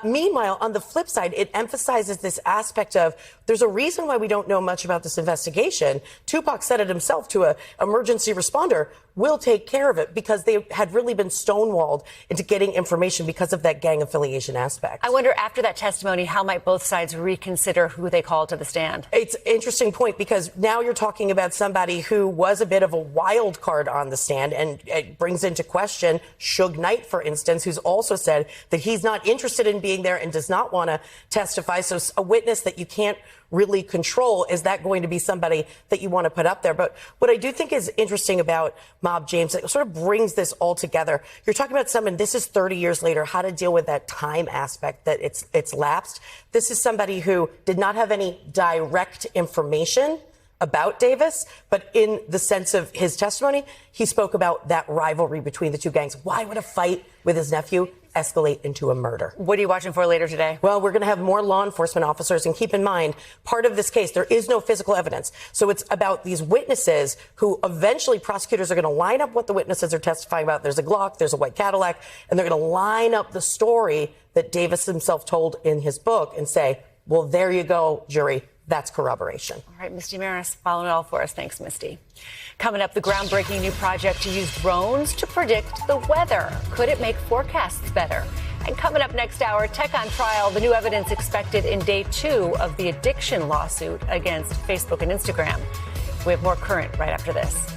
Meanwhile, on the flip side, it emphasizes this aspect of there's a reason why we don't know much about this investigation. Tupac said it himself to an emergency responder. We'll take care of it because they had really been stonewalled into getting information because of that gang affiliation aspect. I wonder, after that testimony, how might both sides reconsider who they call to the stand? It's an interesting point because now you're talking about somebody who was a bit of a wild card on the stand, and it brings into question Suge Knight, for instance, who's also said that he's not interested in being there and does not want to testify. So a witness that you can't really control, is that going to be somebody that you want to put up there? But what I do think is interesting about Mob James, it sort of brings this all together. You're talking about someone, this is 30 years later, how to deal with that time aspect that it's lapsed. This is somebody who did not have any direct information about Davis, but in the sense of his testimony, he spoke about that rivalry between the two gangs. Why would a fight with his nephew escalate into a murder? What are you watching for later today? Well, we're going to have more law enforcement officers. And keep in mind, part of this case, there is no physical evidence. So it's about these witnesses who eventually prosecutors are going to line up what the witnesses are testifying about. There's a Glock, there's a white Cadillac, and they're going to line up the story that Davis himself told in his book and say, well, there you go, jury. That's corroboration. All right, Misty Maris, following it all for us. Thanks, Misty. Coming up, the groundbreaking new project to use drones to predict the weather. Could it make forecasts better? And coming up next hour, tech on trial, the new evidence expected in day 2 of the addiction lawsuit against Facebook and Instagram. We have more current right after this.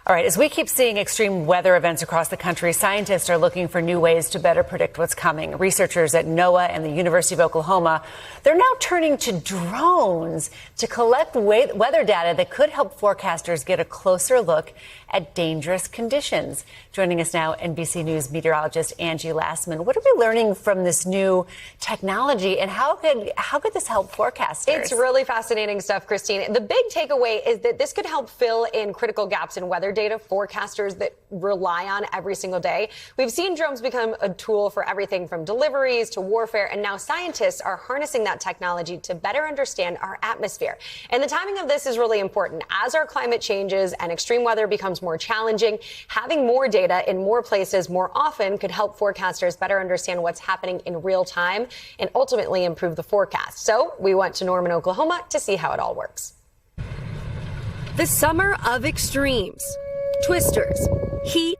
All right, as we keep seeing extreme weather events across the country, scientists are looking for new ways to better predict what's coming. Researchers at NOAA and the University of Oklahoma, they're now turning to drones to collect weather data that could help forecasters get a closer look at dangerous conditions. Joining us now, NBC News meteorologist Angie Lassman. What are we learning from this new technology, and how could this help forecasters? It's really fascinating stuff, Christine. The big takeaway is that this could help fill in critical gaps in weather data forecasters that rely on every single day. We've seen drones become a tool for everything from deliveries to warfare, and now scientists are harnessing that technology to better understand our atmosphere. And the timing of this is really important. As our climate changes and extreme weather becomes more challenging, having more data in more places more often could help forecasters better understand what's happening in real time and ultimately improve the forecast. So we went to Norman, Oklahoma to see how it all works. The summer of extremes. Twisters, heat,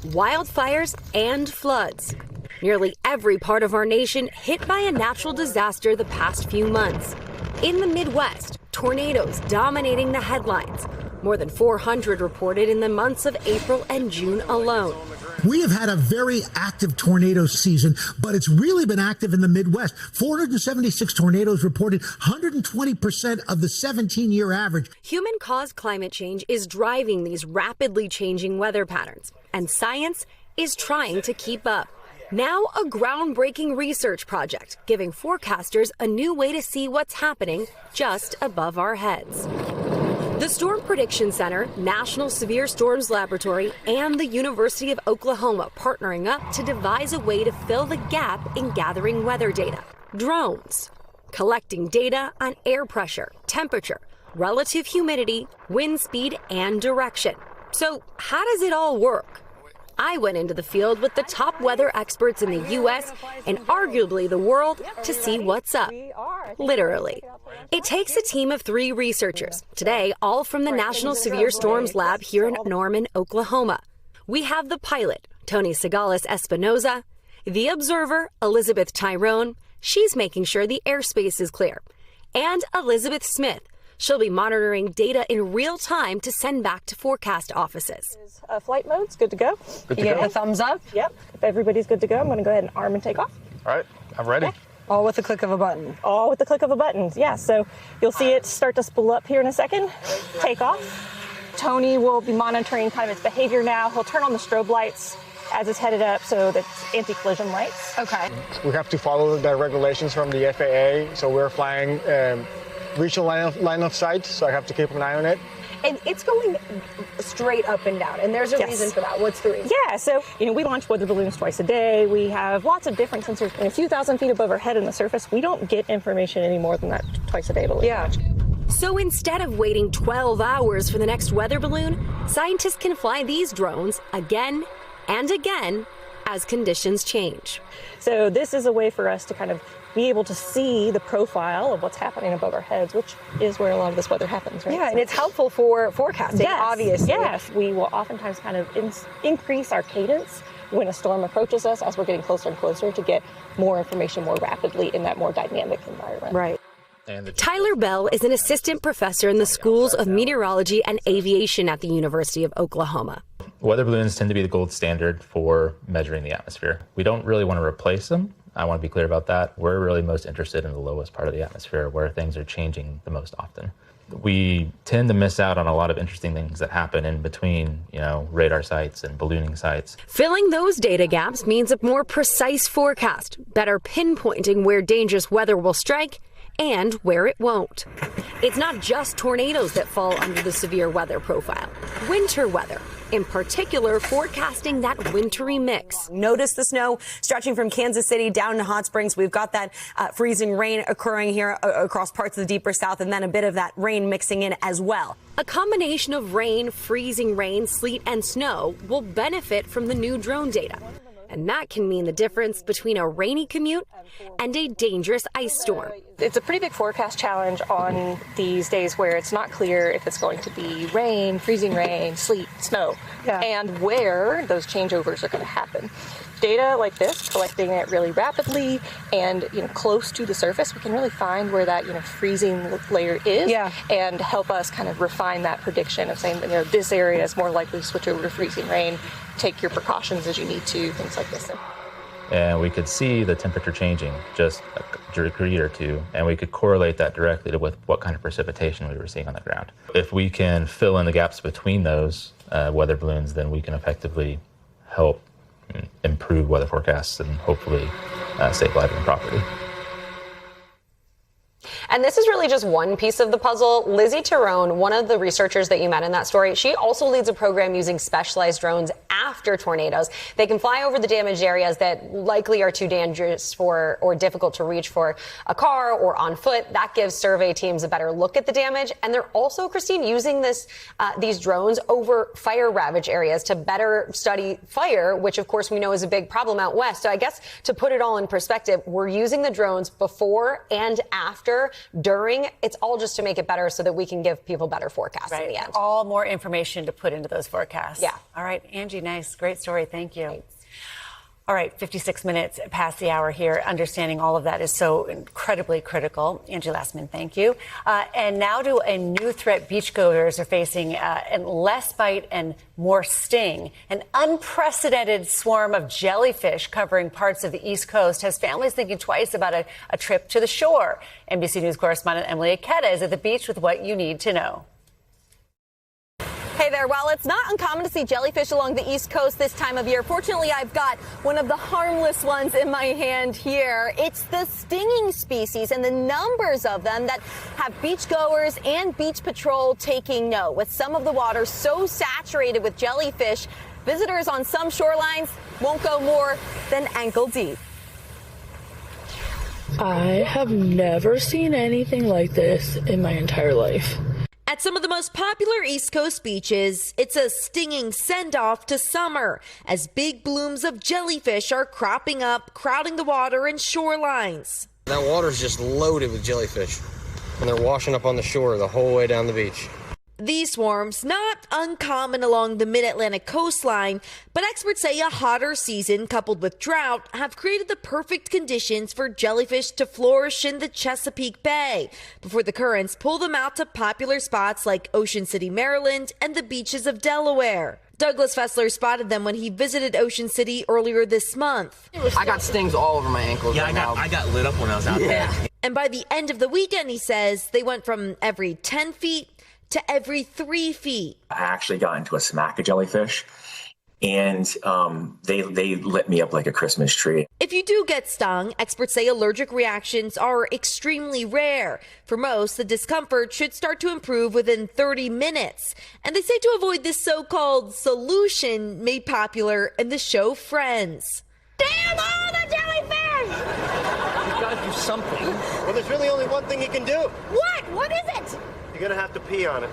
wildfires, and floods. Nearly every part of our nation hit by a natural disaster the past few months. In the Midwest, tornadoes dominating the headlines. More than 400 reported in the months of April and June alone. We have had a very active tornado season, but it's really been active in the Midwest. 476 tornadoes reported, 120% of the 17-year average. Human-caused climate change is driving these rapidly changing weather patterns, and science is trying to keep up. Now a groundbreaking research project giving forecasters a new way to see what's happening just above our heads. The Storm Prediction Center, National Severe Storms Laboratory, and the University of Oklahoma partnering up to devise a way to fill the gap in gathering weather data. Drones, collecting data on air pressure, temperature, relative humidity, wind speed, and direction. So how does it all work? I went into the field with the top weather experts in the U.S. and arguably the world to see what's up. Literally. It takes a team of 3 researchers, today all from the National Severe Storms Lab here in Norman, Oklahoma. We have the pilot, Tony Segales Espinoza, the observer, Elizabeth Tyrone, she's making sure the airspace is clear, and Elizabeth Smith. She'll be monitoring data in real time to send back to forecast offices. Flight mode's good to go. Good to you go. get a thumbs up. Yep. If everybody's good to go, I'm going to go ahead and arm and take off. All right, I'm ready. Okay. All with the click of a button. All with the click of a button, yeah. So you'll see it start to spool up here in a second. Take off. Tony will be monitoring kind of its behavior now. He'll turn on the strobe lights as it's headed up, so that's anti-collision lights. Okay. We have to follow the regulations from the FAA, so we're flying regional line of sight, so I have to keep an eye on it. And it's going straight up and down, and there's a reason for that. What's the reason? Yeah, so, we launch weather balloons twice a day. We have lots of different sensors. And a few thousand feet above our head on the surface, we don't get information any more than that twice a day balloon. Yeah. So instead of waiting 12 hours for the next weather balloon, scientists can fly these drones again and again as conditions change. So this is a way for us to kind of be able to see the profile of what's happening above our heads, which is where a lot of this weather happens, right? Yeah, and it's helpful for forecasting, obviously. Yes, we will oftentimes kind of increase our cadence when a storm approaches us, as we're getting closer and closer, to get more information more rapidly in that more dynamic environment. Right. Tyler Bell is an assistant professor in the schools of meteorology and aviation at the University of Oklahoma. Weather balloons tend to be the gold standard for measuring the atmosphere. We don't really want to replace them. I want to be clear about that. We're really most interested in the lowest part of the atmosphere where things are changing the most often. We tend to miss out on a lot of interesting things that happen in between, radar sites and ballooning sites. Filling those data gaps means a more precise forecast, better pinpointing where dangerous weather will strike and where it won't. It's not just tornadoes that fall under the severe weather profile. Winter weather, in particular, forecasting that wintry mix. Notice the snow stretching from Kansas City down to Hot Springs. We've got that freezing rain occurring here across parts of the deeper south, and then a bit of that rain mixing in as well. A combination of rain, freezing rain, sleet, and snow will benefit from the new drone data. And that can mean the difference between a rainy commute and a dangerous ice storm. It's a pretty big forecast challenge on these days where it's not clear if it's going to be rain, freezing rain, sleet, snow, and where those changeovers are going to happen. Data like this, collecting it really rapidly and close to the surface, we can really find where that freezing layer is and help us kind of refine that prediction of saying that this area is more likely to switch over to freezing rain. Take your precautions as you need to, things like this. And we could see the temperature changing just a degree or two, and we could correlate that directly with what kind of precipitation we were seeing on the ground. If we can fill in the gaps between those weather balloons, then we can effectively help improve weather forecasts and hopefully save lives and property. And this is really just one piece of the puzzle. Lizzie Tyrone, one of the researchers that you met in that story, she also leads a program using specialized drones after tornadoes. They can fly over the damaged areas that likely are too dangerous for or difficult to reach for a car or on foot. That gives survey teams a better look at the damage. And they're also, Christine, using these drones over fire-ravaged areas to better study fire, which, of course, we know is a big problem out west. So I guess to put it all in perspective, we're using the drones before and after, during. It's all just to make it better so that we can give people better forecasts in the end. All more information to put into those forecasts. Yeah. All right, Angie, nice. Great story. Thank you. Thanks. All right, 56 minutes past the hour here. Understanding all of that is so incredibly critical. Angie Lastman, thank you. And now to a new threat beachgoers are facing, and less bite and more sting. An unprecedented swarm of jellyfish covering parts of the East Coast has families thinking twice about a trip to the shore. NBC News correspondent Emily Aketa is at the beach with what you need to know. Hey there. While it's not uncommon to see jellyfish along the East Coast this time of year, fortunately, I've got one of the harmless ones in my hand here. It's the stinging species and the numbers of them that have beachgoers and beach patrol taking note. With some of the water so saturated with jellyfish, visitors on some shorelines won't go more than ankle deep. I have never seen anything like this in my entire life. At some of the most popular East Coast beaches, it's a stinging send-off to summer as big blooms of jellyfish are cropping up, crowding the water and shorelines. That water's just loaded with jellyfish, and they're washing up on the shore the whole way down the beach. These swarms, not uncommon along the mid-Atlantic coastline, but experts say a hotter season coupled with drought have created the perfect conditions for jellyfish to flourish in the Chesapeake Bay before the currents pull them out to popular spots like Ocean City, Maryland, and the beaches of Delaware. Douglas Fessler spotted them when he visited Ocean City earlier this month. I got stings all over my ankles. Yeah, I got lit up when I was out there. And by the end of the weekend, he says, they went from every 10 feet to every 3 feet. I actually got into a smack of jellyfish, and they lit me up like a Christmas tree. If you do get stung, experts say allergic reactions are extremely rare. For most, the discomfort should start to improve within 30 minutes. And they say to avoid this so-called solution made popular in the show Friends. Damn all the jellyfish! You've got to do something. Well, there's really only one thing you can do. What? What is it? You're going to have to pee on it.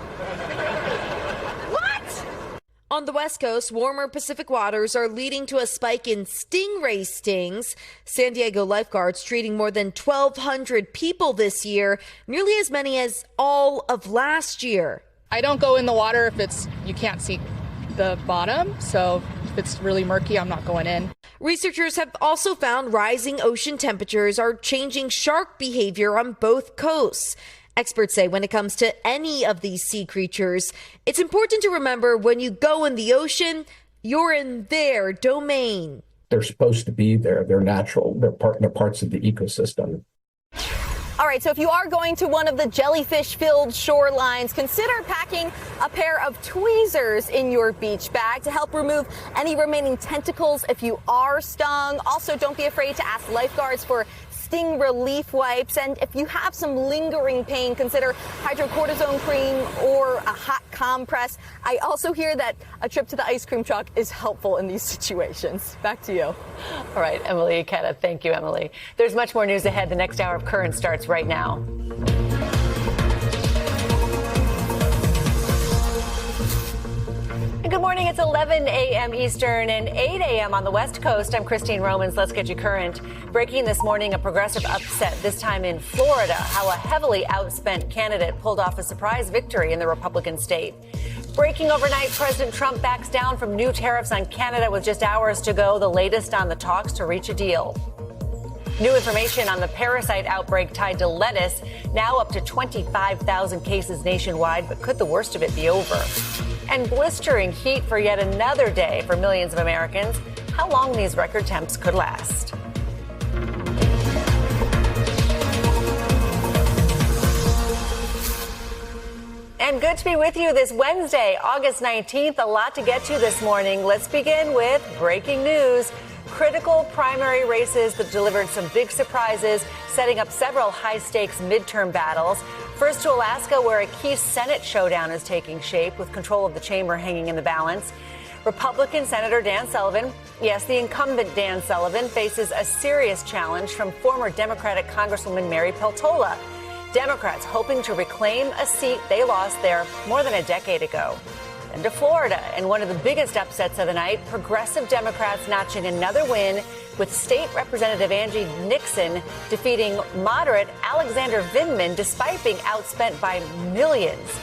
What? On the West Coast, warmer Pacific waters are leading to a spike in stingray stings. San Diego lifeguards treating more than 1,200 people this year, nearly as many as all of last year. I don't go in the water if you can't see the bottom. So if it's really murky, I'm not going in. Researchers have also found rising ocean temperatures are changing shark behavior on both coasts. Experts say when it comes to any of these sea creatures, it's important to remember when you go in the ocean, you're in their domain. They're supposed to be there. They're natural. They're parts of the ecosystem. All right, so if you are going to one of the jellyfish-filled shorelines, consider packing a pair of tweezers in your beach bag to help remove any remaining tentacles if you are stung. Also, don't be afraid to ask lifeguards for sting relief wipes. And if you have some lingering pain, consider hydrocortisone cream or a hot compress. I also hear that a trip to the ice cream truck is helpful in these situations. Back to you. All right, Emily Ikeda. Thank you, Emily. There's much more news ahead. The next hour of Current starts right now. Good morning. It's 11 a.m. Eastern and 8 a.m. on the West Coast. I'm Christine Romans. Let's get you current. Breaking this morning, a progressive upset, this time in Florida, how a heavily outspent candidate pulled off a surprise victory in the Republican state. Breaking overnight, President Trump backs down from new tariffs on Canada with just hours to go, the latest on the talks to reach a deal. New information on the parasite outbreak tied to lettuce, now up to 25,000 cases nationwide, but could the worst of it be over? And blistering heat for yet another day for millions of Americans. How long these record temps could last. And good to be with you this Wednesday, August 19th. A lot to get to this morning. Let's begin with breaking news. Critical primary races that delivered some big surprises, setting up several high-stakes midterm battles. First to Alaska, where a key Senate showdown is taking shape, with control of the chamber hanging in the balance. Republican Senator Dan Sullivan, yes, the incumbent Dan Sullivan, faces a serious challenge from former Democratic Congresswoman Mary Peltola. Democrats hoping to reclaim a seat they lost there more than a decade ago. And to Florida, and one of the biggest upsets of the night, progressive Democrats notching another win, with State Representative Angie Nixon defeating moderate Alexander Vindman despite being outspent by millions.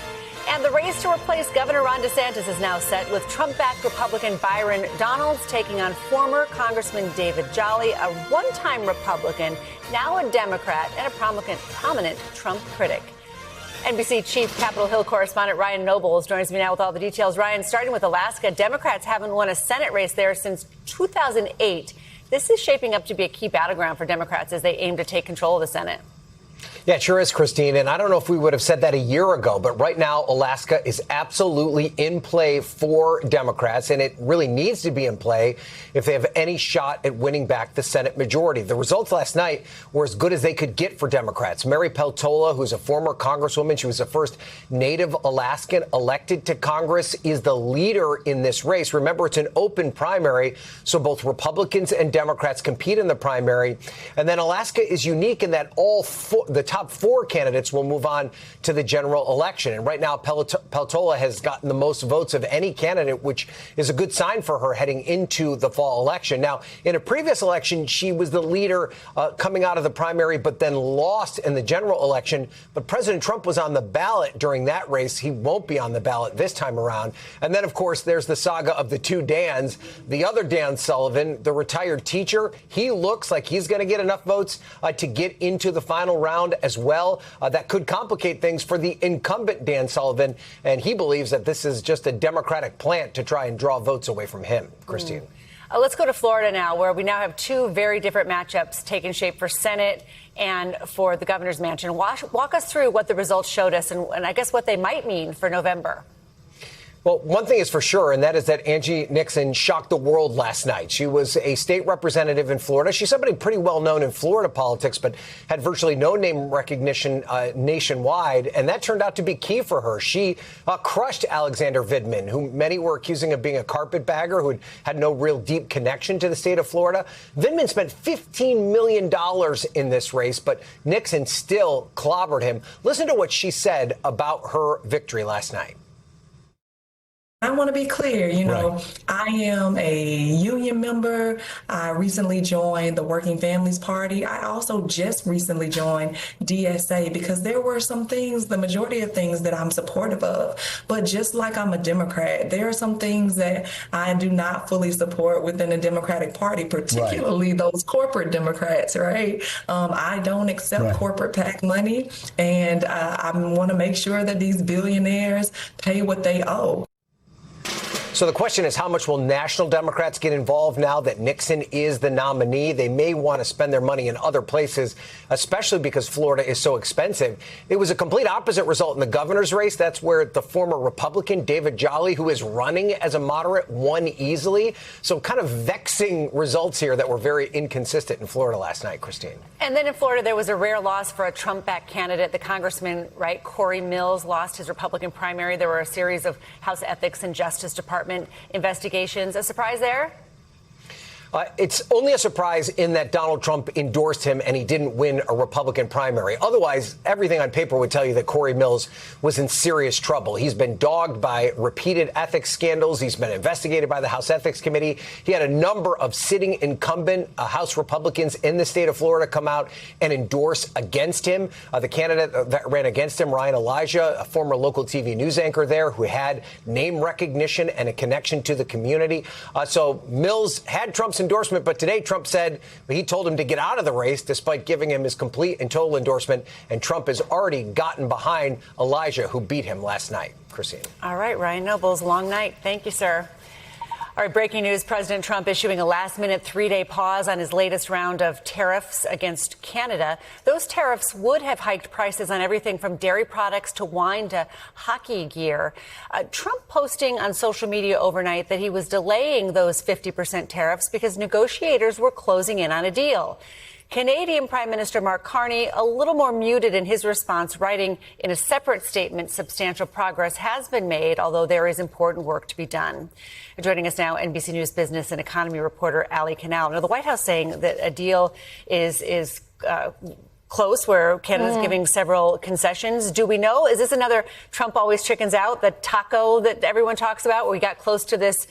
And the race to replace Governor Ron DeSantis is now set, with Trump-backed Republican Byron Donalds taking on former Congressman David Jolly, a one-time Republican, now a Democrat, and a prominent Trump critic. NBC Chief Capitol Hill correspondent Ryan Nobles joins me now with all the details. Ryan, starting with Alaska, Democrats haven't won a Senate race there since 2008. This is shaping up to be a key battleground for Democrats as they aim to take control of the Senate. Yeah, it sure is, Christine. And I don't know if we would have said that a year ago, but right now, Alaska is absolutely in play for Democrats, and it really needs to be in play if they have any shot at winning back the Senate majority. The results last night were as good as they could get for Democrats. Mary Peltola, who's a former Congresswoman, she was the first Native Alaskan elected to Congress, is the leader in this race. Remember, it's an open primary, so both Republicans and Democrats compete in the primary. And then Alaska is unique in that the top four candidates will move on to the general election. And right now, Peltola has gotten the most votes of any candidate, which is a good sign for her heading into the fall election. Now, in a previous election, she was the leader coming out of the primary, but then lost in the general election. But President Trump was on the ballot during that race. He won't be on the ballot this time around. And then, of course, there's the saga of the two Dans. The other Dan Sullivan, the retired teacher, he looks like he's going to get enough votes to get into the final round as well. That could complicate things for the incumbent Dan Sullivan, and he believes that this is just a Democratic plant to try and draw votes away from him. Christine. Let's go to Florida now, where we now have two very different matchups taking shape for Senate and for the governor's mansion. Walk us through what the results showed us and I guess what they might mean for November. Well, one thing is for sure, and that is that Angie Nixon shocked the world last night. She was a state representative in Florida. She's somebody pretty well known in Florida politics, but had virtually no name recognition nationwide. And that turned out to be key for her. She crushed Alexander Vindman, who many were accusing of being a carpetbagger who had no real deep connection to the state of Florida. Vindman spent $15 million in this race, but Nixon still clobbered him. Listen to what she said about her victory last night. I want to be clear, I am a union member. I recently joined the Working Families Party. I also just recently joined DSA because there were some things, the majority of things that I'm supportive of. But just like I'm a Democrat, there are some things that I do not fully support within the Democratic Party, particularly those corporate Democrats, right? I don't accept corporate PAC money, and I want to make sure that these billionaires pay what they owe. So the question is, how much will national Democrats get involved now that Nixon is the nominee? They may want to spend their money in other places, especially because Florida is so expensive. It was a complete opposite result in the governor's race. That's where the former Republican David Jolly, who is running as a moderate, won easily. So kind of vexing results here that were very inconsistent in Florida last night, Christine. And then in Florida, there was a rare loss for a Trump-backed candidate. The congressman, Corey Mills, lost his Republican primary. There were a series of House Ethics and Justice Department investigations. A surprise there? It's only a surprise in that Donald Trump endorsed him and he didn't win a Republican primary. Otherwise, everything on paper would tell you that Corey Mills was in serious trouble. He's been dogged by repeated ethics scandals. He's been investigated by the House Ethics Committee. He had a number of sitting incumbent House Republicans in the state of Florida come out and endorse against him. The candidate that ran against him, Ryan Elijah, a former local TV news anchor there who had name recognition and a connection to the community. So Mills had Trump's endorsement, but today Trump said he told him to get out of the race despite giving him his complete and total endorsement, and Trump has already gotten behind Elijah, who beat him last night. Christine. All right, Ryan Nobles, long night. Thank you, sir. All right, breaking news. President Trump issuing a last-minute 3-day pause on his latest round of tariffs against Canada. Those tariffs would have hiked prices on everything from dairy products to wine to hockey gear. Trump posting on social media overnight that he was delaying those 50% tariffs because negotiators were closing in on a deal. Canadian Prime Minister Mark Carney, a little more muted in his response, writing in a separate statement, substantial progress has been made, although there is important work to be done. Joining us now, NBC News business and economy reporter Ali Canal. Now, the White House saying that a deal is close, where Canada's giving several concessions. Do we know? Is this another Trump always chickens out, the taco that everyone talks about, where we got close to this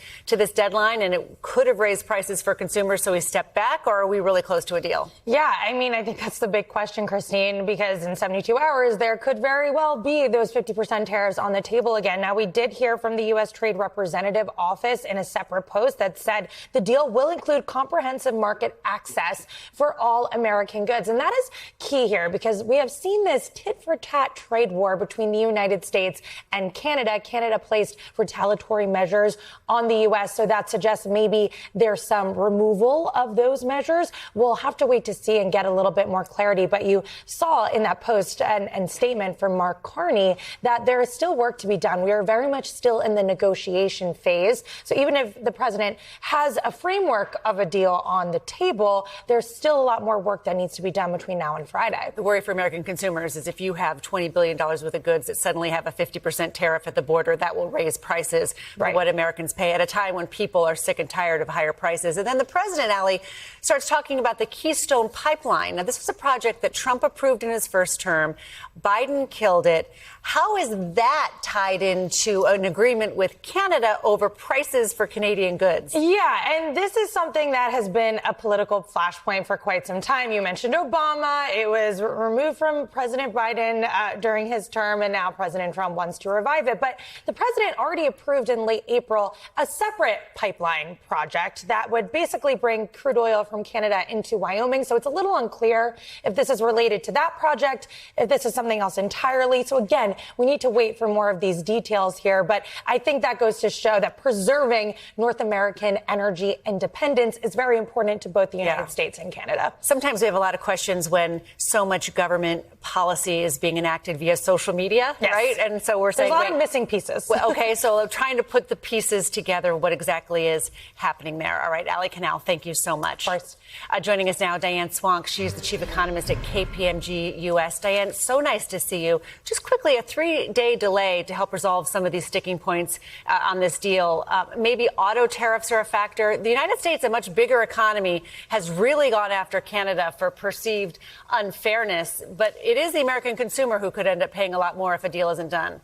deadline and it could have raised prices for consumers, so we stepped back, or are we really close to a deal? Yeah, I mean, I think that's the big question, Christine, because in 72 hours, there could very well be those 50% tariffs on the table again. Now, we did hear from the U.S. Trade Representative Office in a separate post that said the deal will include comprehensive market access for all American goods. And that is key here, because we have seen this tit-for-tat trade war between the United States and Canada. Canada placed retaliatory measures on the U.S., so that suggests maybe there's some removal of those measures. We'll have to wait to see and get a little bit more clarity. But you saw in that post and statement from Mark Carney that there is still work to be done. We are very much still in the negotiation phase. So even if the president has a framework of a deal on the table, there's still a lot more work that needs to be done between now and Friday. The worry for American consumers is if you have $20 billion worth of goods that suddenly have a 50% tariff at the border, that will raise prices for what Americans pay at a time when people are sick and tired of higher prices. And then the president, Ali, starts talking about the Keystone Pipeline. Now, this was a project that Trump approved in his first term. Biden killed it. How is that tied into an agreement with Canada over prices for Canadian goods? Yeah, and this is something that has been a political flashpoint for quite some time. You mentioned Obama. It was removed from President Biden during his term, and now President Trump wants to revive it. But the president already approved in late April a separate pipeline project that would basically bring crude oil from Canada into Wyoming. So it's a little unclear if this is related to that project, if this is something else entirely. So again, we need to wait for more of these details here. But I think that goes to show that preserving North American energy independence is very important to both the United States and Canada. Sometimes we have a lot of questions when so much government policy is being enacted via social media, right? And so we're saying there's a lot of missing pieces. Well, okay, so trying to put the pieces together, what exactly is happening there. All right, Ali Canal, thank you so much. Of course. Joining us now, Diane Swank. She's the chief economist at KPMG US. Diane, so nice to see you. Just quickly, a 3-day delay to help resolve some of these sticking points on this deal. Maybe auto tariffs are a factor. The United States, a much bigger economy, has really gone after Canada for perceived unfairness. But it is the American consumer who could end up paying a lot more if a deal isn't done.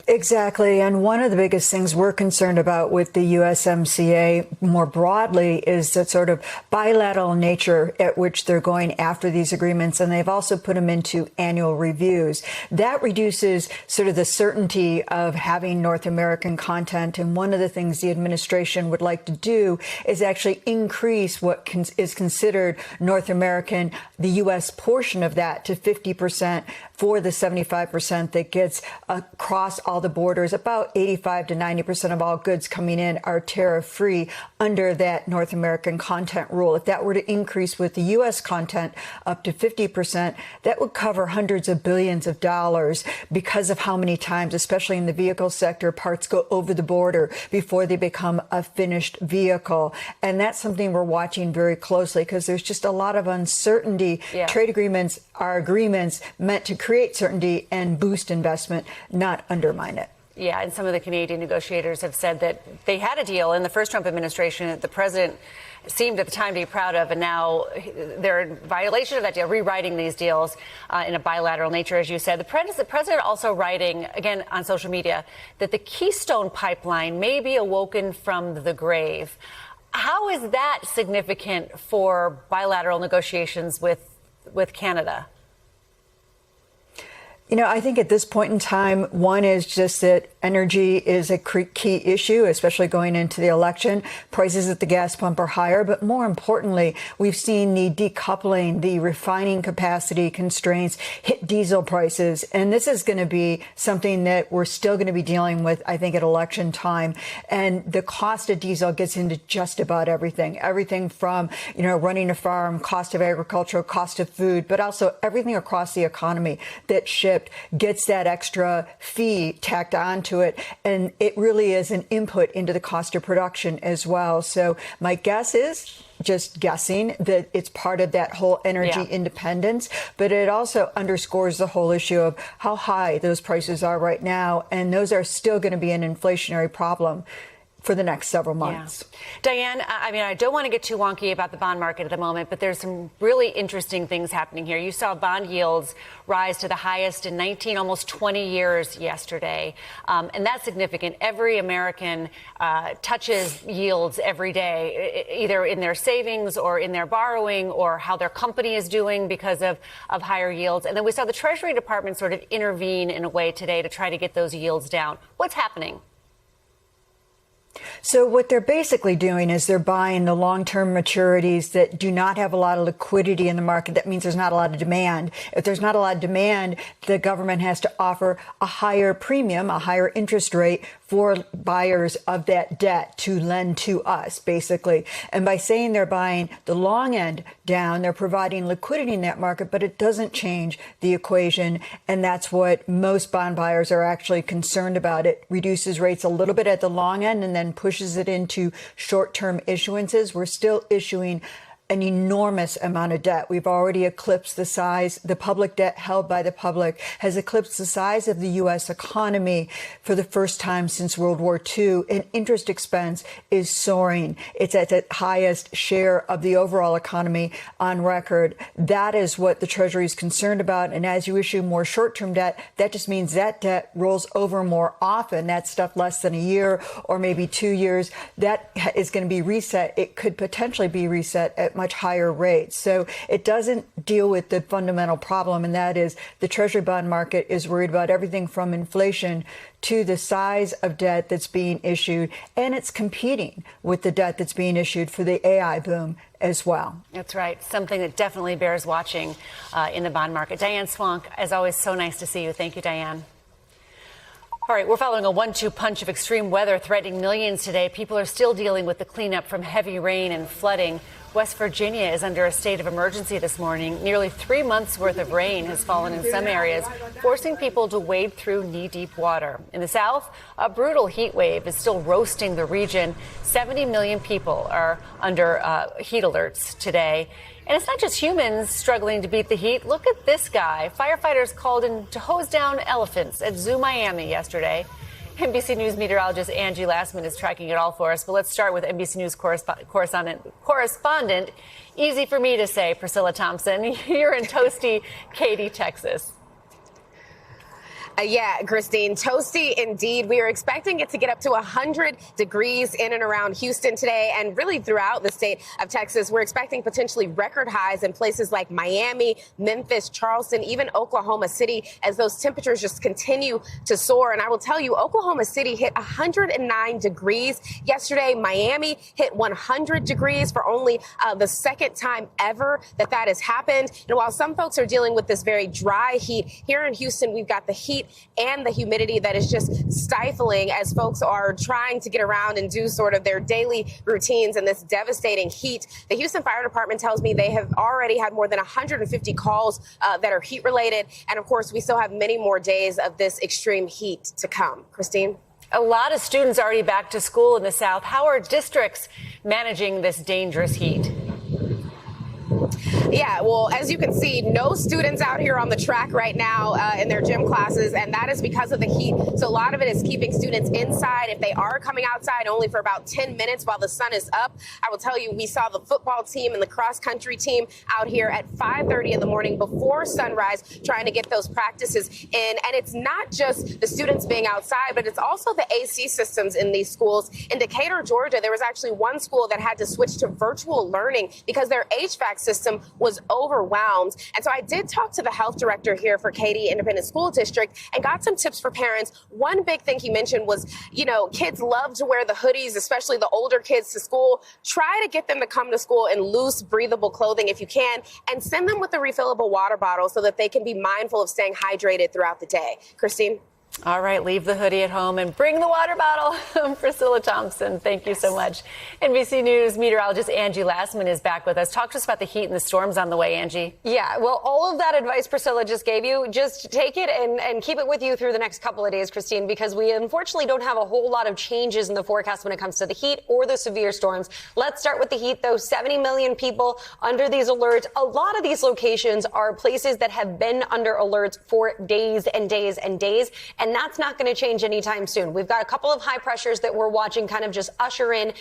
Exactly. And one of the biggest things we're concerned about with the USMCA more broadly is the sort of bilateral nature at which they're going after these agreements. And they've also put them into annual reviews. That reduces sort of the certainty of having North American content. And one of the things the administration would like to do is actually increase what is considered North American, the U.S. portion of that, to 50% for the 75% that gets across all the borders. About 85 to 90% of all goods coming in are tariff-free under that North American content rule. If that were to increase with the U.S. content up to 50%, that would cover hundreds of billions of dollars because of how many times, especially in the vehicle sector, parts go over the border before they become a finished vehicle. And that's something we're watching very closely because there's just a lot of uncertainty. Yeah. Trade agreements are agreements meant to create certainty and boost investment, not undermine it. Yeah, and some of the Canadian negotiators have said that they had a deal in the first Trump administration that the president seemed at the time to be proud of, and now they're in violation of that deal, rewriting these deals in a bilateral nature, as you said. The president also writing, again, on social media, that the Keystone Pipeline may be awoken from the grave. How is that significant for bilateral negotiations with Canada? You know, I think at this point in time, one is just that energy is a key issue, especially going into the election. Prices at the gas pump are higher, but more importantly, we've seen the decoupling, the refining capacity constraints hit diesel prices. And this is going to be something that we're still going to be dealing with, I think, at election time. And the cost of diesel gets into just about everything from, running a farm, cost of agriculture, cost of food, but also everything across the economy that gets that extra fee tacked onto it. And it really is an input into the cost of production as well. So my guess is, just guessing, that it's part of that whole energy independence. But it also underscores the whole issue of how high those prices are right now. And those are still going to be an inflationary problem for the next several months. Yeah. Diane, I don't want to get too wonky about the bond market at the moment, but there's some really interesting things happening here. You saw bond yields rise to the highest in 19, almost 20 years yesterday. And that's significant. Every American touches yields every day, either in their savings or in their borrowing or how their company is doing because of higher yields. And then we saw the Treasury Department sort of intervene in a way today to try to get those yields down. What's happening? So what they're basically doing is they're buying the long-term maturities that do not have a lot of liquidity in the market. That means there's not a lot of demand. If there's not a lot of demand, the government has to offer a higher premium, a higher interest rate for buyers of that debt to lend to us, basically. And by saying they're buying the long end down, they're providing liquidity in that market, but it doesn't change the equation. And that's what most bond buyers are actually concerned about. It reduces rates a little bit at the long end and then pushes it into short-term issuances. We're still issuing an enormous amount of debt. We've already eclipsed the size. The public debt held by the public has eclipsed the size of the U.S. economy for the first time since World War II. And interest expense is soaring. It's at the highest share of the overall economy on record. That is what the Treasury is concerned about. And as you issue more short-term debt, that just means that debt rolls over more often. That stuff less than a year or maybe 2 years, that is going to be reset. It could potentially be reset at much higher rates. So it doesn't deal with the fundamental problem, and that is the Treasury bond market is worried about everything from inflation to the size of debt that's being issued, and it's competing with the debt that's being issued for the AI boom as well. That's right. Something that definitely bears watching in the bond market. Diane Swonk, as always, so nice to see you. Thank you, Diane. All right, we're following a 1-2 punch of extreme weather threatening millions today. People are still dealing with the cleanup from heavy rain and flooding. West Virginia is under a state of emergency this morning. Nearly 3 months worth of rain has fallen in some areas, forcing people to wade through knee-deep water. In the South, a brutal heat wave is still roasting the region. 70 million people are under heat alerts today. And it's not just humans struggling to beat the heat. Look at this guy. Firefighters called in to hose down elephants at Zoo Miami yesterday. NBC News meteorologist Angie Lassman is tracking it all for us. But let's start with NBC News correspondent, easy for me to say, Priscilla Thompson. You're in toasty Katy, Texas. Yeah, Christine, toasty indeed. We are expecting it to get up to 100 degrees in and around Houston today and really throughout the state of Texas. We're expecting potentially record highs in places like Miami, Memphis, Charleston, even Oklahoma City as those temperatures just continue to soar. And I will tell you, Oklahoma City hit 109 degrees yesterday. Miami hit 100 degrees for only the second time ever that has happened. And while some folks are dealing with this very dry heat, here in Houston, we've got the heat and the humidity that is just stifling as folks are trying to get around and do sort of their daily routines in this devastating heat. The Houston Fire Department tells me they have already had more than 150 calls that are heat related. And of course, we still have many more days of this extreme heat to come. Christine? A lot of students already back to school in the South. How are districts managing this dangerous heat? Yeah, well, as you can see, no students out here on the track right now in their gym classes, and that is because of the heat. So a lot of it is keeping students inside. If they are coming outside, only for about 10 minutes while the sun is up. I will tell you, we saw the football team and the cross-country team out here at 5:30 in the morning before sunrise trying to get those practices in. And it's not just the students being outside, but it's also the AC systems in these schools. In Decatur, Georgia, there was actually one school that had to switch to virtual learning because their HVAC system was overwhelmed. And so I did talk to the health director here for Katy Independent School District and got some tips for parents. One big thing he mentioned was, kids love to wear the hoodies, especially the older kids to school. Try to get them to come to school in loose, breathable clothing if you can, and send them with a refillable water bottle so that they can be mindful of staying hydrated throughout the day. Christine? All right, leave the hoodie at home and bring the water bottle. Priscilla Thompson, thank you so much. NBC News meteorologist Angie Lassman is back with us. Talk to us about the heat and the storms on the way, Angie. Yeah, well, all of that advice Priscilla just gave you, just take it and keep it with you through the next couple of days, Christine, because we unfortunately don't have a whole lot of changes in the forecast when it comes to the heat or the severe storms. Let's start with the heat, though. 70 million people under these alerts. A lot of these locations are places that have been under alerts for days and days and days. And that's not going to change anytime soon. We've got a couple of high pressures that we're watching kind of just usher in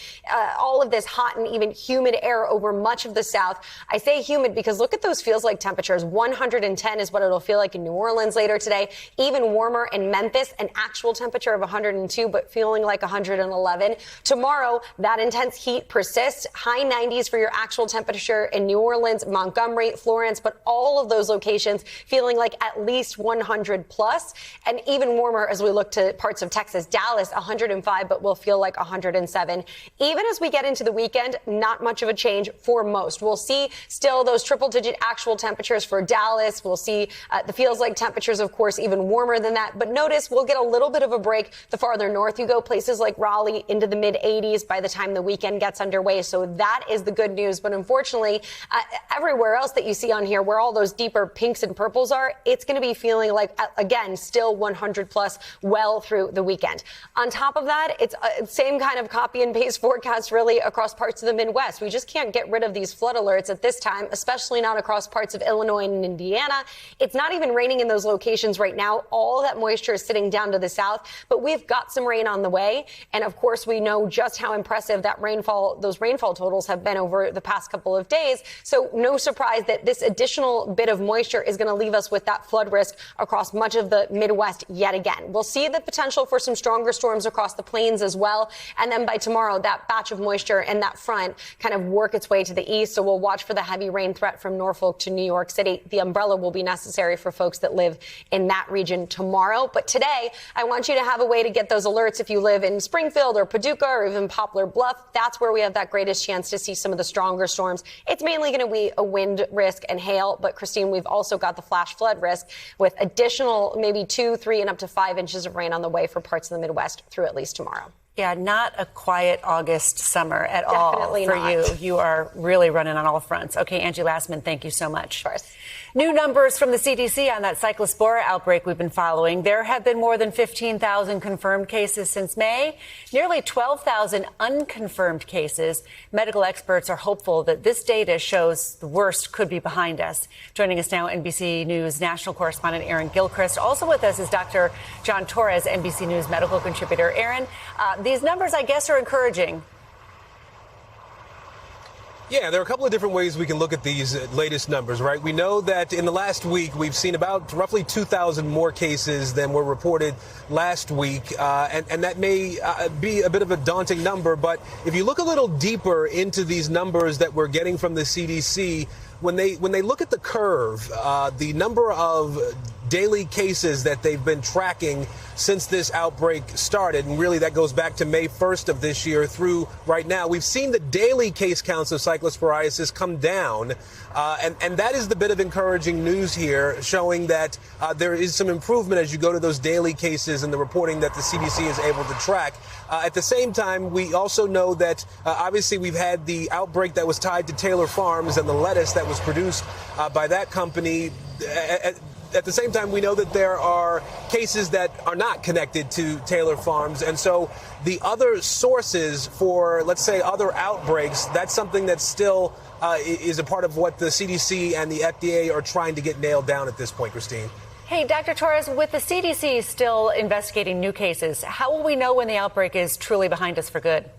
all of this hot and even humid air over much of the South. I say humid because look at those feels like temperatures. 110 is what it'll feel like in New Orleans later today. Even warmer in Memphis, an actual temperature of 102, but feeling like 111. Tomorrow, that intense heat persists. High 90s for your actual temperature in New Orleans, Montgomery, Florence, but all of those locations feeling like at least 100 plus, and even warmer as we look to parts of Texas. Dallas, 105, but will feel like 107. Even as we get into the weekend, not much of a change for most. We'll see still those triple-digit actual temperatures for Dallas. We'll see the feels like temperatures, of course, even warmer than that. But notice we'll get a little bit of a break the farther north you go. Places like Raleigh into the mid-80s by the time the weekend gets underway. So that is the good news. But unfortunately, everywhere else that you see on here, where all those deeper pinks and purples are, it's going to be feeling like, again, still 100 plus well through the weekend. On top of that, it's same kind of copy and paste forecast really across parts of the Midwest. We just can't get rid of these flood alerts at this time, especially not across parts of Illinois and Indiana. It's not even raining in those locations right now. All that moisture is sitting down to the south, but we've got some rain on the way. And of course, we know just how impressive those rainfall totals have been over the past couple of days. So no surprise that this additional bit of moisture is going to leave us with that flood risk across much of the Midwest yet again. We'll see the potential for some stronger storms across the plains as well. And then by tomorrow, that batch of moisture and that front kind of work its way to the east. So we'll watch for the heavy rain threat from Norfolk to New York City. The umbrella will be necessary for folks that live in that region tomorrow. But today, I want you to have a way to get those alerts if you live in Springfield or Paducah or even Poplar Bluff. That's where we have that greatest chance to see some of the stronger storms. It's mainly going to be a wind risk and hail. But Christine, we've also got the flash flood risk with additional maybe 2, 3, and up to 5 inches of rain on the way for parts of the Midwest through at least tomorrow. Yeah, not a quiet August summer at Definitely all for not. you. You are really running on all fronts. Okay, Angie Lassman, thank you so much. Of course. New numbers from the CDC on that cyclospora outbreak we've been following. There have been more than 15,000 confirmed cases since May, nearly 12,000 unconfirmed cases. Medical experts are hopeful that this data shows the worst could be behind us. Joining us now, NBC News national correspondent Aaron Gilchrist. Also with us is Dr. John Torres, NBC News medical contributor. Aaron, these numbers, I guess, are encouraging. Yeah, there are a couple of different ways we can look at these latest numbers, right? We know that in the last week, we've seen about roughly 2,000 more cases than were reported last week. And that may be a bit of a daunting number. But if you look a little deeper into these numbers that we're getting from the CDC, when they look at the curve, the number of daily cases that they've been tracking since this outbreak started, and really that goes back to May 1st of this year through right now, we've seen the daily case counts of cyclosporiasis come down. And that is the bit of encouraging news here, showing that there is some improvement as you go to those daily cases and the reporting that the CDC is able to track. At the same time, we also know that obviously we've had the outbreak that was tied to Taylor Farms and the lettuce that was produced by that company. At the same time, we know that there are cases that are not connected to Taylor Farms. And so the other sources for, let's say, other outbreaks, that's something that still is a part of what the CDC and the FDA are trying to get nailed down at this point, Christine. Hey, Dr. Torres, with the CDC still investigating new cases, how will we know when the outbreak is truly behind us for good?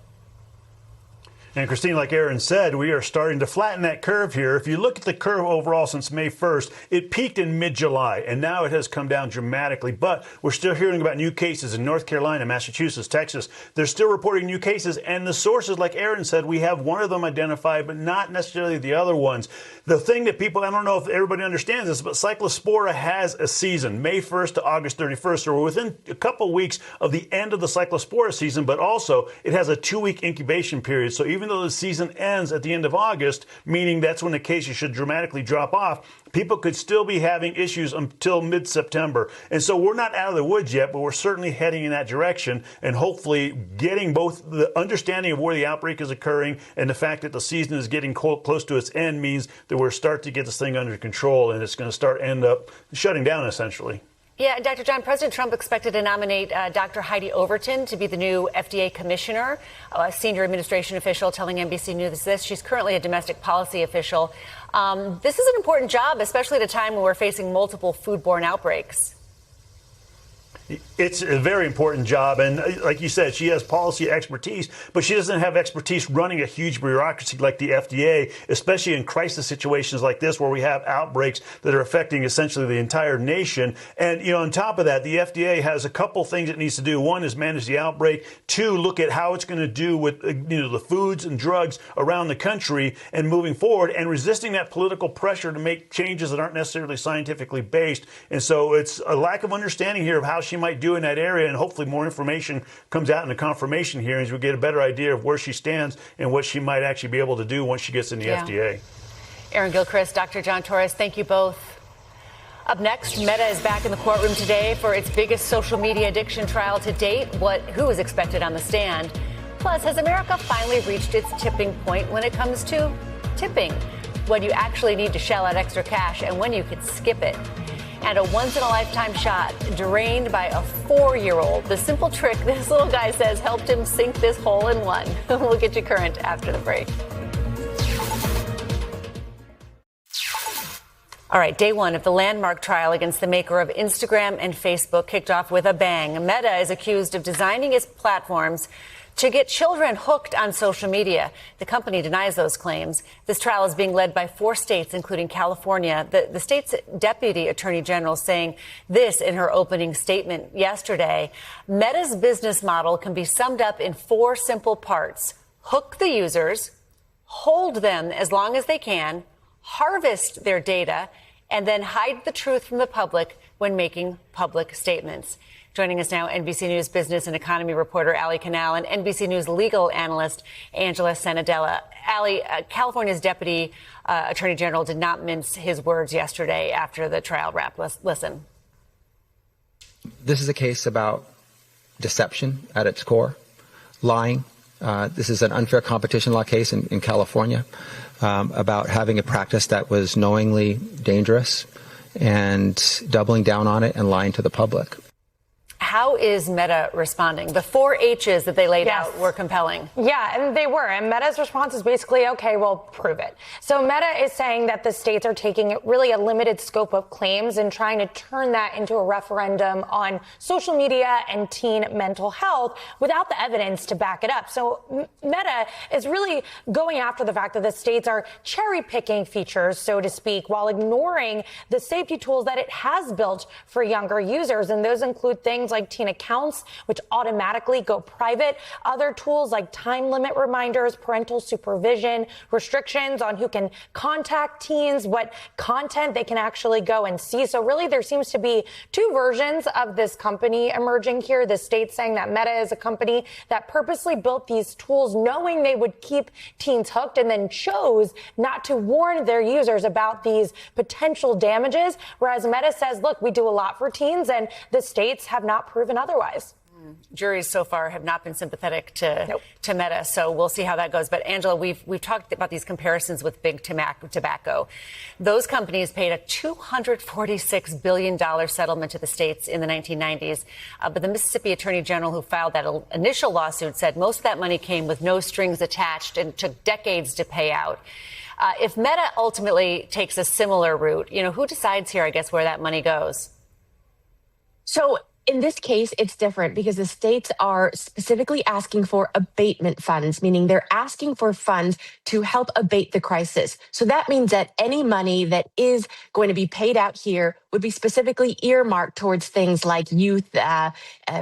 And Christine, like Aaron said, we are starting to flatten that curve here. If you look at the curve overall since May 1st, it peaked in mid-July, and now it has come down dramatically. But we're still hearing about new cases in North Carolina, Massachusetts, Texas. They're still reporting new cases, and the sources, like Aaron said, we have one of them identified, but not necessarily the other ones. The thing that people, I don't know if everybody understands this, but cyclospora has a season, May 1st to August 31st. So we're within a couple weeks of the end of the cyclospora season, but also it has a 2-week incubation period. So even though the season ends at the end of August, meaning that's when the cases should dramatically drop off, people could still be having issues until mid-September. And so we're not out of the woods yet, but we're certainly heading in that direction and hopefully getting both the understanding of where the outbreak is occurring and the fact that the season is getting close to its end means that we're starting to get this thing under control and it's going to end up shutting down essentially. Yeah, Dr. John, President Trump expected to nominate Dr. Heidi Overton to be the new FDA commissioner, a senior administration official telling NBC News this. She's currently a domestic policy official. This is an important job, especially at a time when we're facing multiple foodborne outbreaks. It's a very important job. And like you said, she has policy expertise, but she doesn't have expertise running a huge bureaucracy like the FDA, especially in crisis situations like this where we have outbreaks that are affecting essentially the entire nation. And, on top of that, the FDA has a couple things it needs to do. One is manage the outbreak. 2, look at how it's going to do with the foods and drugs around the country and moving forward and resisting that political pressure to make changes that aren't necessarily scientifically based. And so it's a lack of understanding here of how she might do in that area, and hopefully more information comes out in the confirmation hearings. We get a better idea of where she stands and what she might actually be able to do once she gets in the FDA. Aaron Gilchrist, Dr. John Torres, thank you both. Up next, Meta is back in the courtroom today for its biggest social media addiction trial to date. Who is expected on the stand? Plus, has America finally reached its tipping point when it comes to tipping? When you actually need to shell out extra cash and when you can skip it. And a once-in-a-lifetime shot drained by a 4-year-old. The simple trick this little guy says helped him sink this hole in one. We'll get you current after the break. All right, day one of the landmark trial against the maker of Instagram and Facebook kicked off with a bang. Meta is accused of designing its platforms to get children hooked on social media. The company denies those claims. This trial is being led by 4 states, including California. The state's deputy attorney general saying this in her opening statement yesterday. Meta's business model can be summed up in 4 simple parts. Hook the users, hold them as long as they can, harvest their data, and then hide the truth from the public when making public statements. Joining us now, NBC News business and economy reporter Ali Canal and NBC News legal analyst Angela Senadella. Ali, California's deputy attorney general did not mince his words yesterday after the trial wrapped. Listen. This is a case about deception at its core, lying. This is an unfair competition law case in California about having a practice that was knowingly dangerous and doubling down on it and lying to the public. How is Meta responding? The 4 H's that they laid out were compelling. Yeah, and they were. And Meta's response is basically, okay, well, prove it. So Meta is saying that the states are taking really a limited scope of claims and trying to turn that into a referendum on social media and teen mental health without the evidence to back it up. So Meta is really going after the fact that the states are cherry picking features, so to speak, while ignoring the safety tools that it has built for younger users. And those include things like teen accounts, which automatically go private, other tools like time limit reminders, parental supervision, restrictions on who can contact teens, what content they can actually go and see. So really, there seems to be 2 versions of this company emerging here. The state saying that Meta is a company that purposely built these tools knowing they would keep teens hooked, and then chose not to warn their users about these potential damages. Whereas Meta says, look, we do a lot for teens, and the states have not proven otherwise. Juries so far have not been sympathetic to Meta, so we'll see how that goes. But Angela, we've talked about these comparisons with big tobacco. Those companies paid a $246 billion settlement to the states in the 1990s. But the Mississippi Attorney General who filed that initial lawsuit said most of that money came with no strings attached and took decades to pay out. If Meta ultimately takes a similar route, who decides here, I guess, where that money goes? So in this case, it's different because the states are specifically asking for abatement funds, meaning they're asking for funds to help abate the crisis. So that means that any money that is going to be paid out here would be specifically earmarked towards things like youth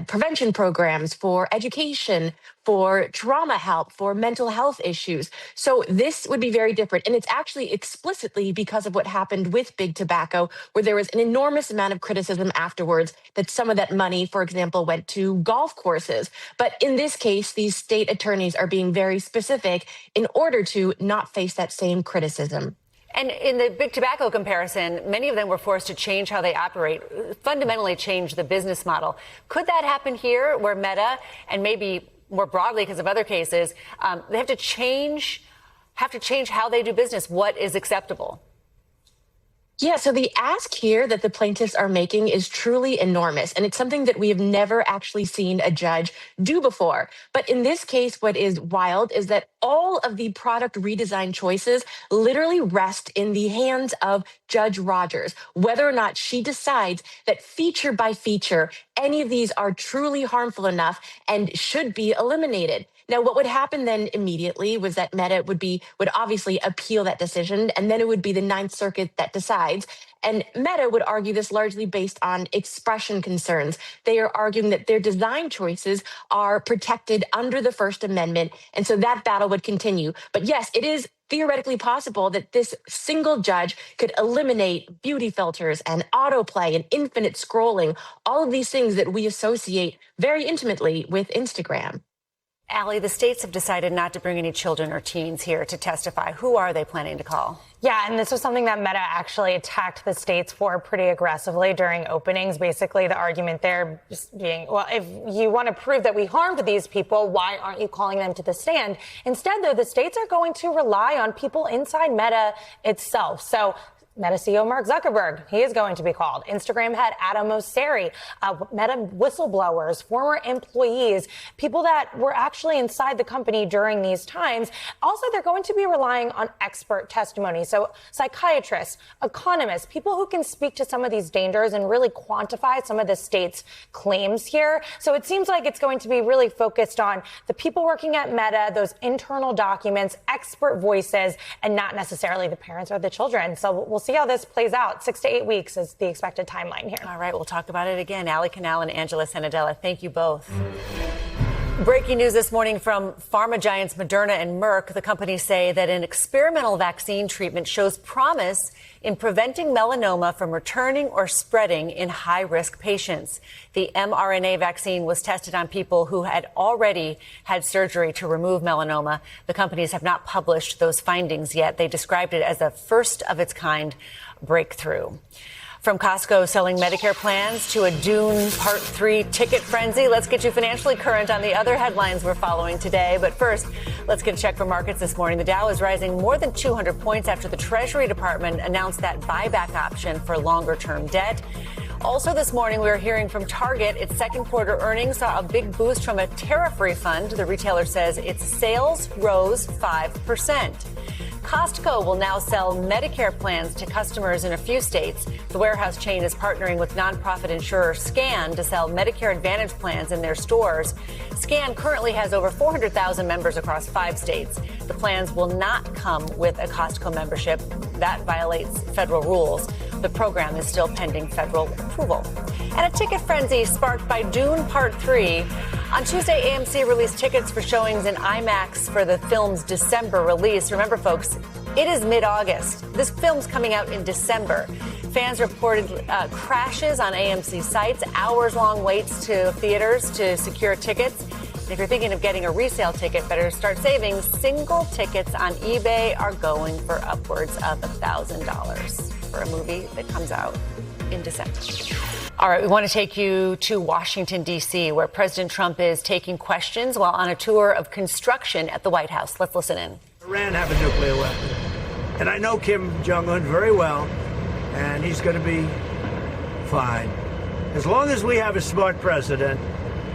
prevention programs, for education, for trauma help, for mental health issues. So this would be very different. And it's actually explicitly because of what happened with big tobacco, where there was an enormous amount of criticism afterwards that some of that money, for example, went to golf courses. But in this case, these state attorneys are being very specific in order to not face that same criticism. And in the big tobacco comparison, many of them were forced to change how they operate, fundamentally change the business model. Could that happen here where Meta, and maybe more broadly because of other cases, they have to change how they do business? What is acceptable? Yeah, so the ask here that the plaintiffs are making is truly enormous, and it's something that we have never actually seen a judge do before. But in this case, what is wild is that all of the product redesign choices literally rest in the hands of Judge Rogers, whether or not she decides that feature by feature, any of these are truly harmful enough and should be eliminated. Now, what would happen then immediately was that Meta would obviously appeal that decision, and then it would be the Ninth Circuit that decides. And Meta would argue this largely based on expression concerns. They are arguing that their design choices are protected under the First Amendment, and so that battle would continue. But yes, it is theoretically possible that this single judge could eliminate beauty filters and autoplay and infinite scrolling, all of these things that we associate very intimately with Instagram. Allie, the states have decided not to bring any children or teens here to testify. Who are they planning to call? Yeah, and this was something that Meta actually attacked the states for pretty aggressively during openings. Basically, the argument there just being, well, if you want to prove that we harmed these people, why aren't you calling them to the stand? Instead, though, the states are going to rely on people inside Meta itself. So Meta CEO Mark Zuckerberg, he is going to be called. Instagram head Adam Mosseri, Meta whistleblowers, former employees, people that were actually inside the company during these times. Also, they're going to be relying on expert testimony. So psychiatrists, economists, people who can speak to some of these dangers and really quantify some of the state's claims here. So it seems like it's going to be really focused on the people working at Meta, those internal documents, expert voices, and not necessarily the parents or the children. So we'll see how this plays out. 6 to 8 weeks is the expected timeline here. All right, we'll talk about it again. Allie Canal and Angela Sanadella, thank you both. Breaking news this morning from pharma giants Moderna and Merck. The companies say that an experimental vaccine treatment shows promise in preventing melanoma from returning or spreading in high-risk patients. The mRNA vaccine was tested on people who had already had surgery to remove melanoma. The companies have not published those findings yet. They described it as a first-of-its-kind breakthrough. From Costco selling Medicare plans to a Dune Part 3 ticket frenzy, let's get you financially current on the other headlines we're following today. But first, let's get a check for markets this morning. The Dow is rising more than 200 points after the Treasury Department announced that buyback option for longer-term debt. Also this morning, we are hearing from Target. Its second quarter earnings saw a big boost from a tariff refund. The retailer says its sales rose 5%. Costco will now sell Medicare plans to customers in a few states. The warehouse chain is partnering with nonprofit insurer Scan to sell Medicare Advantage plans in their stores. Scan currently has over 400,000 members across 5 states. The plans will not come with a Costco membership. That violates federal rules. The program is still pending federal approval. And a ticket frenzy sparked by Dune Part 3. On Tuesday, AMC released tickets for showings in IMAX for the film's December release. Remember, folks, it is mid-August. This film's coming out in December. Fans reported crashes on AMC sites, hours-long waits to theaters to secure tickets. And if you're thinking of getting a resale ticket, better start saving. Single tickets on eBay are going for upwards of $1,000 for a movie that comes out in December. All right, we want to take you to Washington, D.C., where President Trump is taking questions while on a tour of construction at the White House. Let's listen in. Iran have a nuclear weapon. And I know Kim Jong-un very well, and he's going to be fine. As long as we have a smart president,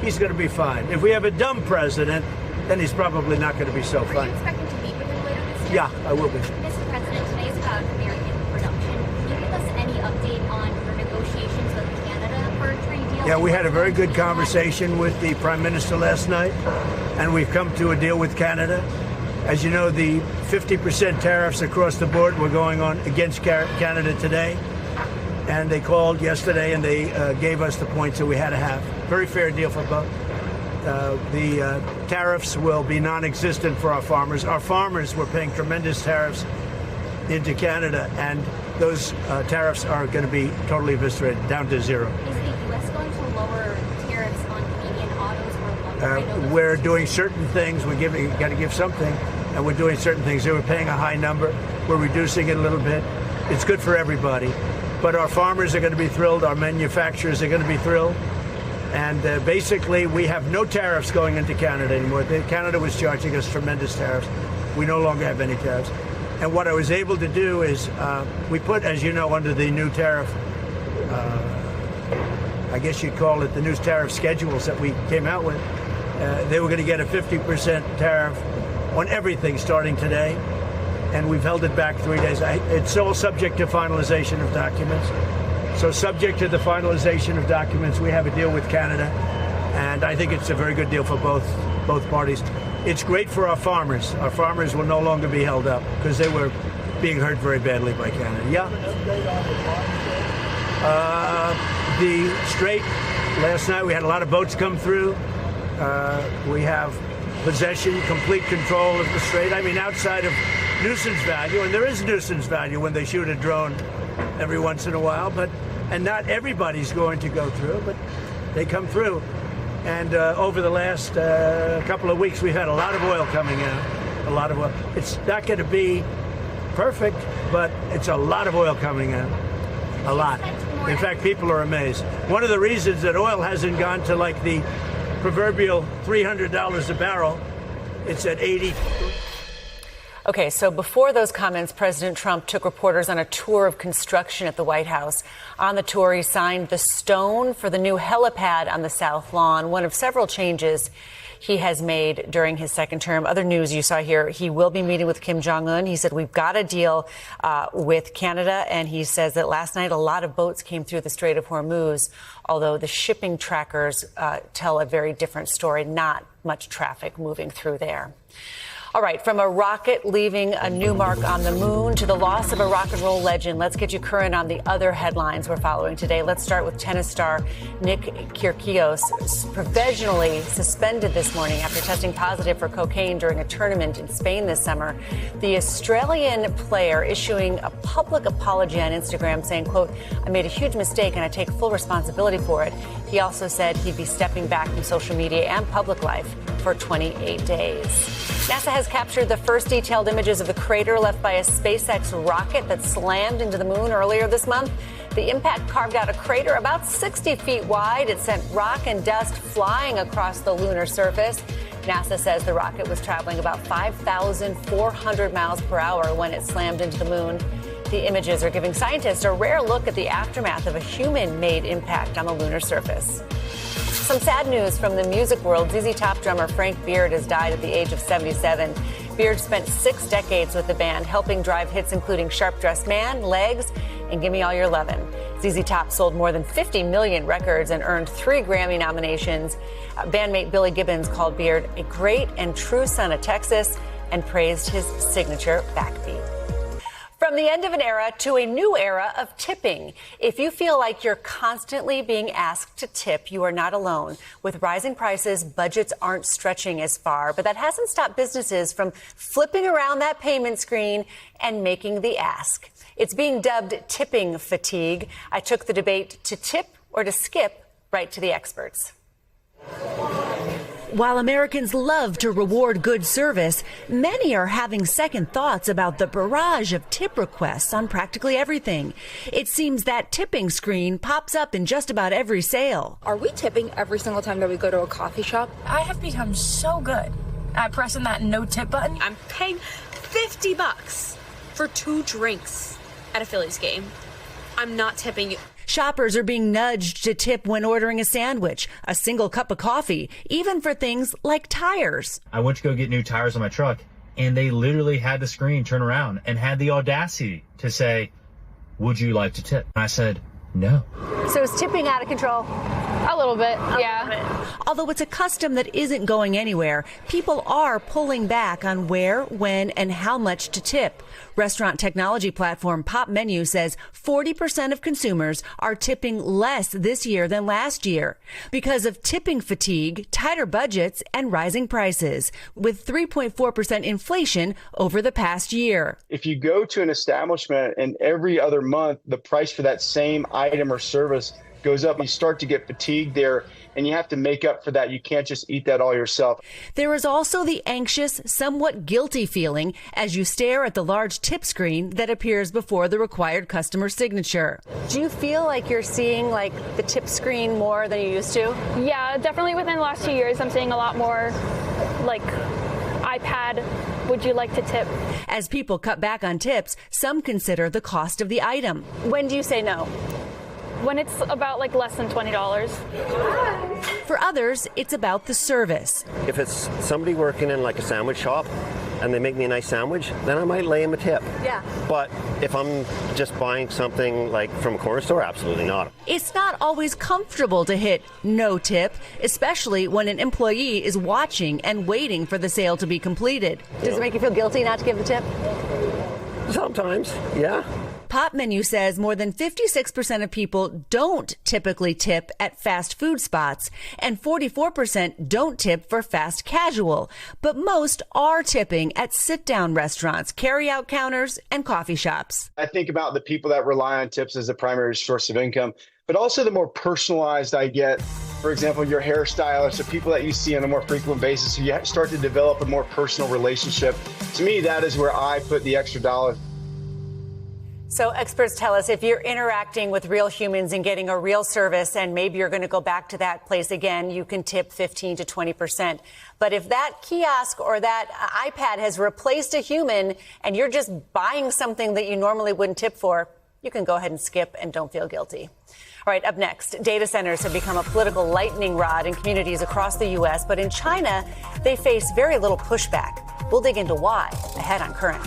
he's going to be fine. If we have a dumb president, then he's probably not going to be so fine. Are you expecting to meet with him later this year? Yeah, I will be. Mr. President, today is about American production. Can you give us any update on your negotiations with Canada for a trade deal? Yeah, we had a very good conversation with the Prime Minister last night, and we've come to a deal with Canada. As you know, the 50% tariffs across the board were going on against Canada today. And they called yesterday and they gave us the points that we had to have. Very fair deal for both. The tariffs will be non-existent for our farmers. Our farmers were paying tremendous tariffs into Canada, and those tariffs are going to be totally eviscerated, down to zero. Is the U.S. going to lower tariffs on Canadian autos or lumber? We're doing certain things. Got to give something, and we're doing certain things. They were paying a high number. We're reducing it a little bit. It's good for everybody. But our farmers are going to be thrilled. Our manufacturers are going to be thrilled. And basically, we have no tariffs going into Canada anymore. Canada was charging us tremendous tariffs. We no longer have any tariffs. And what I was able to do is we put, as you know, under the new tariff, I guess you'd call it the new tariff schedules that we came out with. They were going to get a 50% tariff on everything starting today. And we've held it back 3 days. It's all subject to finalization of documents. So subject to the finalization of documents, we have a deal with Canada. And I think it's a very good deal for both parties. It's great for our farmers. Our farmers will no longer be held up because they were being hurt very badly by Canada. Yeah. The Strait, last night we had a lot of boats come through. We have possession, complete control of the Strait. I mean, outside of nuisance value, and there is nuisance value when they shoot a drone every once in a while, and not everybody's going to go through, but they come through. And over the last couple of weeks, we've had a lot of oil coming out, a lot of oil. It's not going to be perfect, but it's a lot of oil coming out, a lot. In fact, people are amazed. One of the reasons that oil hasn't gone to like the proverbial $300 a barrel, it's at 80. Okay, so before those comments, President Trump took reporters on a tour of construction at the White House. On the tour, he signed the stone for the new helipad on the South Lawn, one of several changes he has made during his second term. Other news you saw here, he will be meeting with Kim Jong-un. He said, we've got a deal with Canada, and he says that last night a lot of boats came through the Strait of Hormuz, although the shipping trackers tell a very different story, not much traffic moving through there. All right, from a rocket leaving a new mark on the moon to the loss of a rock and roll legend, let's get you current on the other headlines we're following today. Let's start with tennis star Nick Kyrgios, provisionally suspended this morning after testing positive for cocaine during a tournament in Spain this summer. The Australian player issuing a public apology on Instagram saying, quote, I made a huge mistake and I take full responsibility for it. He also said he'd be stepping back from social media and public life for 28 days. NASA has captured the first detailed images of the crater left by a SpaceX rocket that slammed into the moon earlier this month. The impact carved out a crater about 60 feet wide. It sent rock and dust flying across the lunar surface. NASA says the rocket was traveling about 5,400 miles per hour when it slammed into the moon. The images are giving scientists a rare look at the aftermath of a human-made impact on the lunar surface. Some sad news from the music world. ZZ Top drummer Frank Beard has died at the age of 77. Beard spent 6 decades with the band, helping drive hits including Sharp Dressed Man, Legs, and Gimme All Your Lovin'. ZZ Top sold more than 50 million records and earned 3 Grammy nominations. Bandmate Billy Gibbons called Beard a great and true son of Texas and praised his signature backbeat. From the end of an era to a new era of tipping. If you feel like you're constantly being asked to tip, you are not alone. With rising prices, budgets aren't stretching as far, but that hasn't stopped businesses from flipping around that payment screen and making the ask. It's being dubbed tipping fatigue. I took the debate to tip or to skip right to the experts. While Americans love to reward good service, many are having second thoughts about the barrage of tip requests on practically everything. It seems that tipping screen pops up in just about every sale. Are we tipping every single time that we go to a coffee shop? I have become so good at pressing that no tip button. I'm paying $50 for 2 drinks at a Phillies game. I'm not tipping you. Shoppers are being nudged to tip when ordering a sandwich, a single cup of coffee, even for things like tires. I went to go get new tires on my truck, and they literally had the screen turn around and had the audacity to say, "Would you like to tip?" And I said, no. So is tipping out of control? A little bit, yeah. Although it's a custom that isn't going anywhere, people are pulling back on where, when, and how much to tip. Restaurant technology platform Pop Menu says 40% of consumers are tipping less this year than last year because of tipping fatigue, tighter budgets, and rising prices, with 3.4% inflation over the past year. If you go to an establishment and every other month the price for that same item or service goes up, you start to get fatigued there, and you have to make up for that. You can't just eat that all yourself. There is also the anxious, somewhat guilty feeling as you stare at the large tip screen that appears before the required customer signature. Do you feel like you're seeing the tip screen more than you used to? Yeah, definitely within the last 2 years, I'm seeing a lot more iPad, would you like to tip? As people cut back on tips, some consider the cost of the item. When do you say no? When it's about less than $20. For others, it's about the service. If it's somebody working in a sandwich shop and they make me a nice sandwich, then I might lay them a tip. Yeah. But if I'm just buying something from a corner store, absolutely not. It's not always comfortable to hit no tip, especially when an employee is watching and waiting for the sale to be completed. Does it make you feel guilty not to give the tip? Sometimes, yeah. Pop Menu says more than 56% of people don't typically tip at fast food spots, and 44% don't tip for fast casual. But most are tipping at sit-down restaurants, carry-out counters, and coffee shops. I think about the people that rely on tips as a primary source of income, but also the more personalized I get. For example, your hairstylist or people that you see on a more frequent basis, so you start to develop a more personal relationship. To me, that is where I put the extra dollar. So experts tell us if you're interacting with real humans and getting a real service, and maybe you're going to go back to that place again, you can tip 15 to 20%. But if that kiosk or that iPad has replaced a human and you're just buying something that you normally wouldn't tip for, you can go ahead and skip and don't feel guilty. All right, up next, data centers have become a political lightning rod in communities across the U.S., but in China, they face very little pushback. We'll dig into why ahead on Current.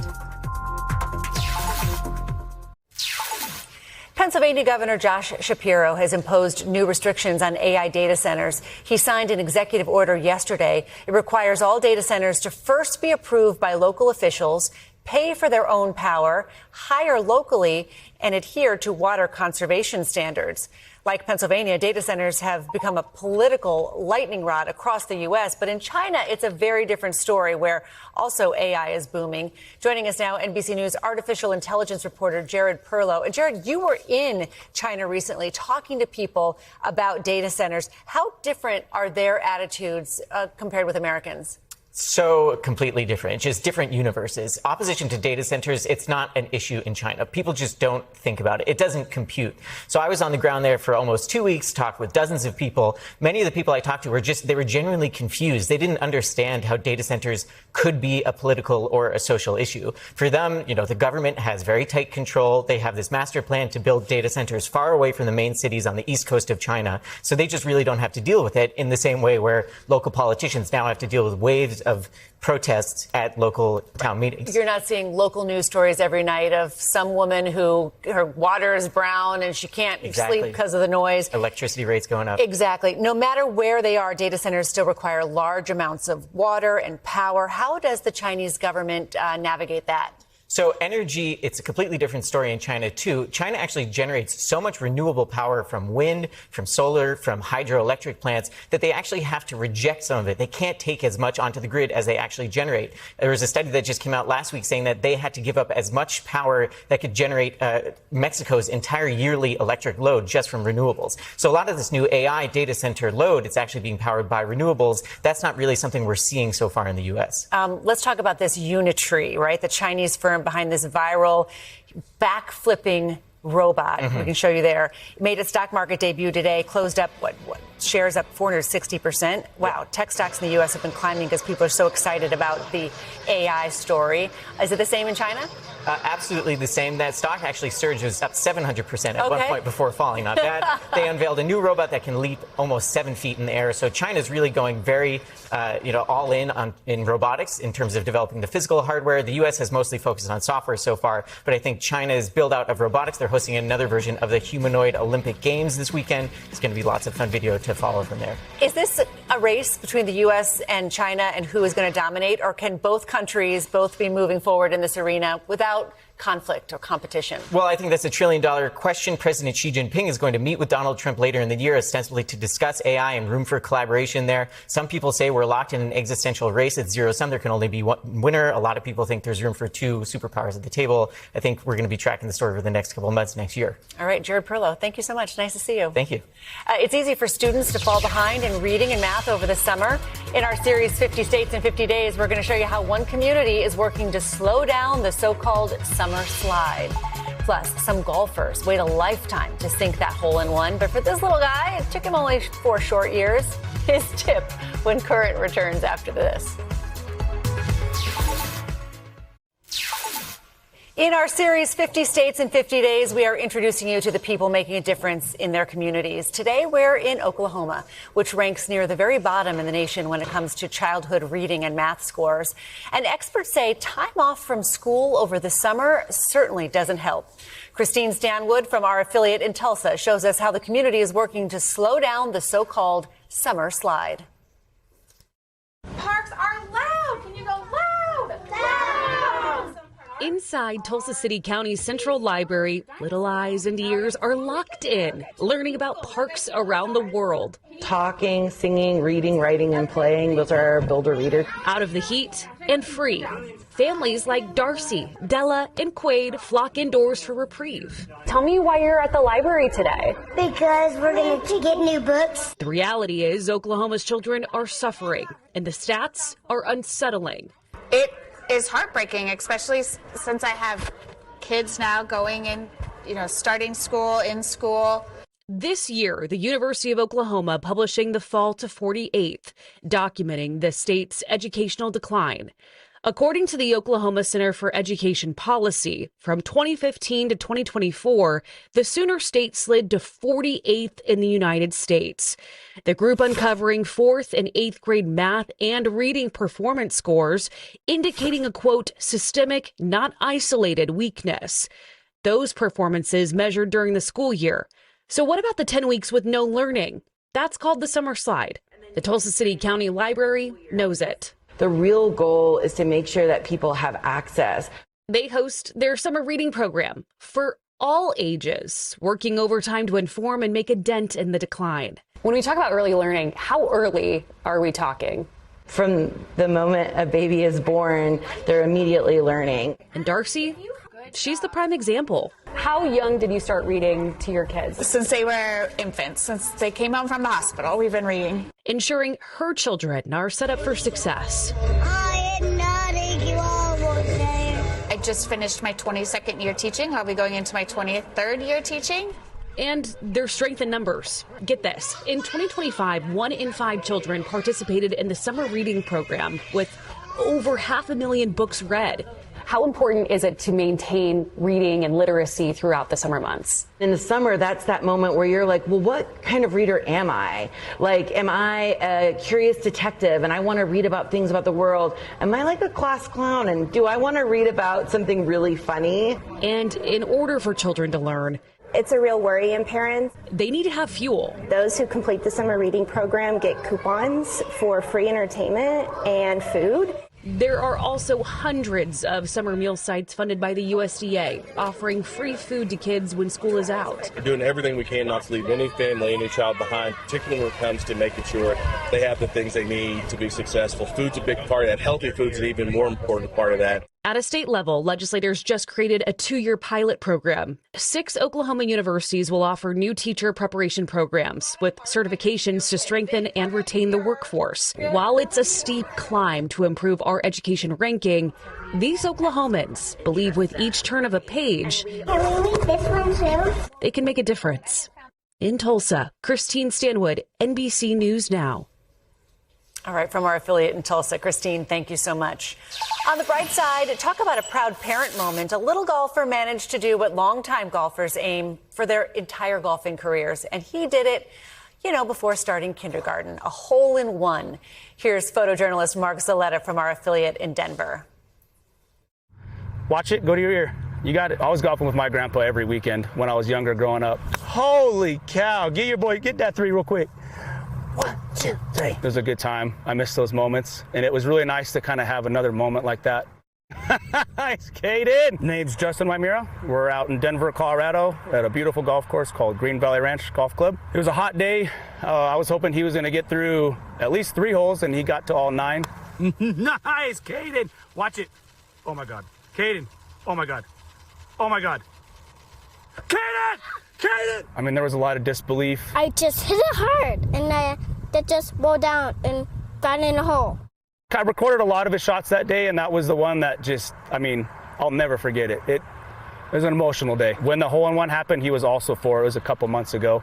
Pennsylvania Governor Josh Shapiro has imposed new restrictions on AI data centers. He signed an executive order yesterday. It requires all data centers to first be approved by local officials, pay for their own power, hire locally, and adhere to water conservation standards. Like Pennsylvania, data centers have become a political lightning rod across the U.S., but in China, it's a very different story where also AI is booming. Joining us now, NBC News artificial intelligence reporter Jared Perlow. And Jared, you were in China recently talking to people about data centers. How different are their attitudes compared with Americans? So completely different. It's just different universes. Opposition to data centers, it's not an issue in China. People just don't think about it. It doesn't compute. So I was on the ground there for almost 2 weeks, talked with dozens of people. Many of the people I talked to they were genuinely confused. They didn't understand how data centers could be a political or a social issue. For them, the government has very tight control. They have this master plan to build data centers far away from the main cities on the east coast of China. So they just really don't have to deal with it in the same way where local politicians now have to deal with waves of protests at local town meetings. You're not seeing local news stories every night of some woman who her water is brown and she can't sleep because of the noise. Electricity rates going up. Exactly. No matter where they are, data centers still require large amounts of water and power. How does the Chinese government navigate that? So energy, it's a completely different story in China, too. China actually generates so much renewable power from wind, from solar, from hydroelectric plants that they actually have to reject some of it. They can't take as much onto the grid as they actually generate. There was a study that just came out last week saying that they had to give up as much power that could generate Mexico's entire yearly electric load just from renewables. So a lot of this new AI data center load, it's actually being powered by renewables. That's not really something we're seeing so far in the U.S. Let's talk about this Unitree, right? The Chinese firm behind this viral back-flipping robot. We can show you there. Made a stock market debut today, closed up, shares up 460%. Wow, tech stocks in the U.S. have been climbing because people are so excited about the AI story. Is it the same in China? Absolutely the same. That stock actually surged. It was up 700% at one point before falling. Not bad. They unveiled a new robot that can leap almost 7 feet in the air. So China's really going very, all in robotics in terms of developing the physical hardware. The U.S. has mostly focused on software so far, but I think China's build out of robotics. They're hosting another version of the humanoid Olympic Games this weekend. It's going to be lots of fun video to follow from there. Is this a race between the U.S. and China and who is going to dominate, or can both countries both be moving forward in this arena without conflict or competition? Well, I think that's $1 trillion question. President Xi Jinping is going to meet with Donald Trump later in the year, ostensibly to discuss AI and room for collaboration there. Some people say we're locked in an existential race. It's zero-sum. There can only be one winner. A lot of people think there's room for two superpowers at the table. I think we're going to be tracking the story over the next couple of months next year. All right, Jared Perlow, thank you so much. Nice to see you. Thank you. It's easy for students to fall behind in reading and math over the summer. In our series 50 States in 50 Days, we're going to show you how one community is working to slow down the so-called summer slide. Plus, some golfers wait a lifetime to sink that hole-in-one. But for this little guy, it took him only 4 short years. His tip when Current returns after this. In our series 50 States in 50 Days, we are introducing you to the people making a difference in their communities. Today, we're in Oklahoma, which ranks near the very bottom in the nation when it comes to childhood reading and math scores. And experts say time off from school over the summer certainly doesn't help. Christine Stanwood from our affiliate in Tulsa shows us how the community is working to slow down the so-called summer slide. Parks are loud. Can you go loud? Loud! Inside Tulsa City County's Central Library, little eyes and ears are locked in, learning about parks around the world. Talking, singing, reading, writing, and playing, those are our builder readers. Out of the heat and free. Families like Darcy, Della, and Quaid flock indoors for reprieve. Tell me why you're at the library today. Because we're going to get new books. The reality is Oklahoma's children are suffering, and the stats are unsettling. It is heartbreaking, especially since I have kids now going in, starting school, in school. This year, the University of Oklahoma publishing the fall to 48th, documenting the state's educational decline. According to the Oklahoma Center for Education Policy, from 2015 to 2024, the Sooner State slid to 48th in the United States. The group uncovering 4th and 8th grade math and reading performance scores, indicating a, quote, systemic, not isolated weakness. Those performances measured during the school year. So what about the 10 weeks with no learning? That's called the summer slide. The Tulsa City County Library knows it. The real goal is to make sure that people have access. They host their summer reading program for all ages, working overtime to inform and make a dent in the decline. When we talk about early learning, how early are we talking? From the moment a baby is born, they're immediately learning. And Darcy, She's the prime example. How young did you start reading to your kids? Since they were infants, since they came home from the hospital, we've been reading. Ensuring her children are set up for success. I am not a almost there. I just finished my 22nd year teaching. I'll be going into my 23rd year teaching. And their strength in numbers. Get this. In 2025, 1 in 5 children participated in the summer reading program with over 500,000 books read. How important is it to maintain reading and literacy throughout the summer months? In the summer, that's that moment where you're like, well, what kind of reader am I? Like, am I a curious detective and I want to read about things about the world? Am I like a class clown and do I want to read about something really funny? And in order for children to learn, it's a real worry in parents. They need to have fuel. Those who complete the summer reading program get coupons for free entertainment and food. There are also hundreds of summer meal sites funded by the USDA, offering free food to kids when school is out. We're doing everything we can not to leave any family, any child behind, particularly when it comes to making sure they have the things they need to be successful. Food's a big part of that. Healthy food's an even more important part of that. At a state level, legislators just created a 2-year pilot program. 6 Oklahoma universities will offer new teacher preparation programs with certifications to strengthen and retain the workforce. While it's a steep climb to improve our education ranking, these Oklahomans believe with each turn of a page, they can make a difference. In Tulsa, Christine Stanwood, NBC News Now. All right, from our affiliate in Tulsa, Christine, thank you so much. On the bright side, talk about a proud parent moment. A little golfer managed to do what longtime golfers aim for their entire golfing careers, and he did it, before starting kindergarten, a hole-in-one. Here's photojournalist Mark Zaletta from our affiliate in Denver. Watch it, go to your ear. You got it. I was golfing with my grandpa every weekend when I was younger growing up. Holy cow, get that 3 real quick. 1, 2, 3. It was a good time. I miss those moments, and it was really nice to kind of have another moment like that. Nice, Caden. Name's Justin Wymira. We're out in Denver, Colorado at a beautiful golf course called Green Valley Ranch Golf Club. It was a hot day. I was hoping he was going to get through at least 3 holes, and he got to all 9. Nice, Caden. Watch it. Oh, my God. Caden. Oh, my God. Oh, my God. Caden! Caden! I mean, there was a lot of disbelief. I just hit it hard, and that just rolled down and got in a hole. I recorded a lot of his shots that day, and that was the one that I'll never forget it. It was an emotional day. When the hole-in-one happened, he was also 4. It was a couple months ago,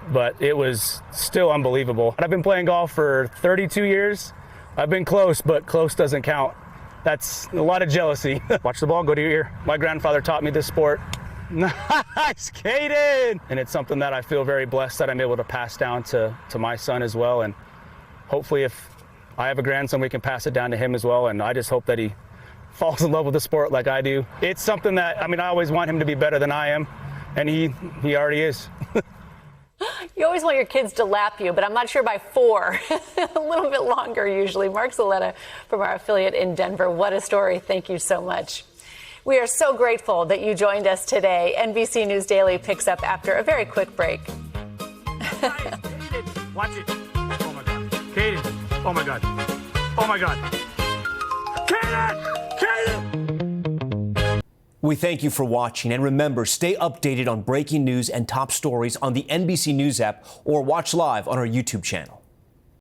but it was still unbelievable. I've been playing golf for 32 years. I've been close, but close doesn't count. That's a lot of jealousy. Watch the ball, go to your ear. My grandfather taught me this sport. Nice, Caden! And it's something that I feel very blessed that I'm able to pass down to my son as well. And hopefully if I have a grandson, we can pass it down to him as well. And I just hope that he falls in love with the sport like I do. It's something that, I always want him to be better than I am. And he already is. You always want your kids to lap you, but I'm not sure by 4. A little bit longer usually. Mark Zaletta from our affiliate in Denver. What a story. Thank you so much. We are so grateful that you joined us today. NBC News Daily picks up after a very quick break. Caden, watch it. Oh, my God. Caden. Oh, my God. Oh, my God. Caden! Caden! We thank you for watching. And remember, stay updated on breaking news and top stories on the NBC News app or watch live on our YouTube channel.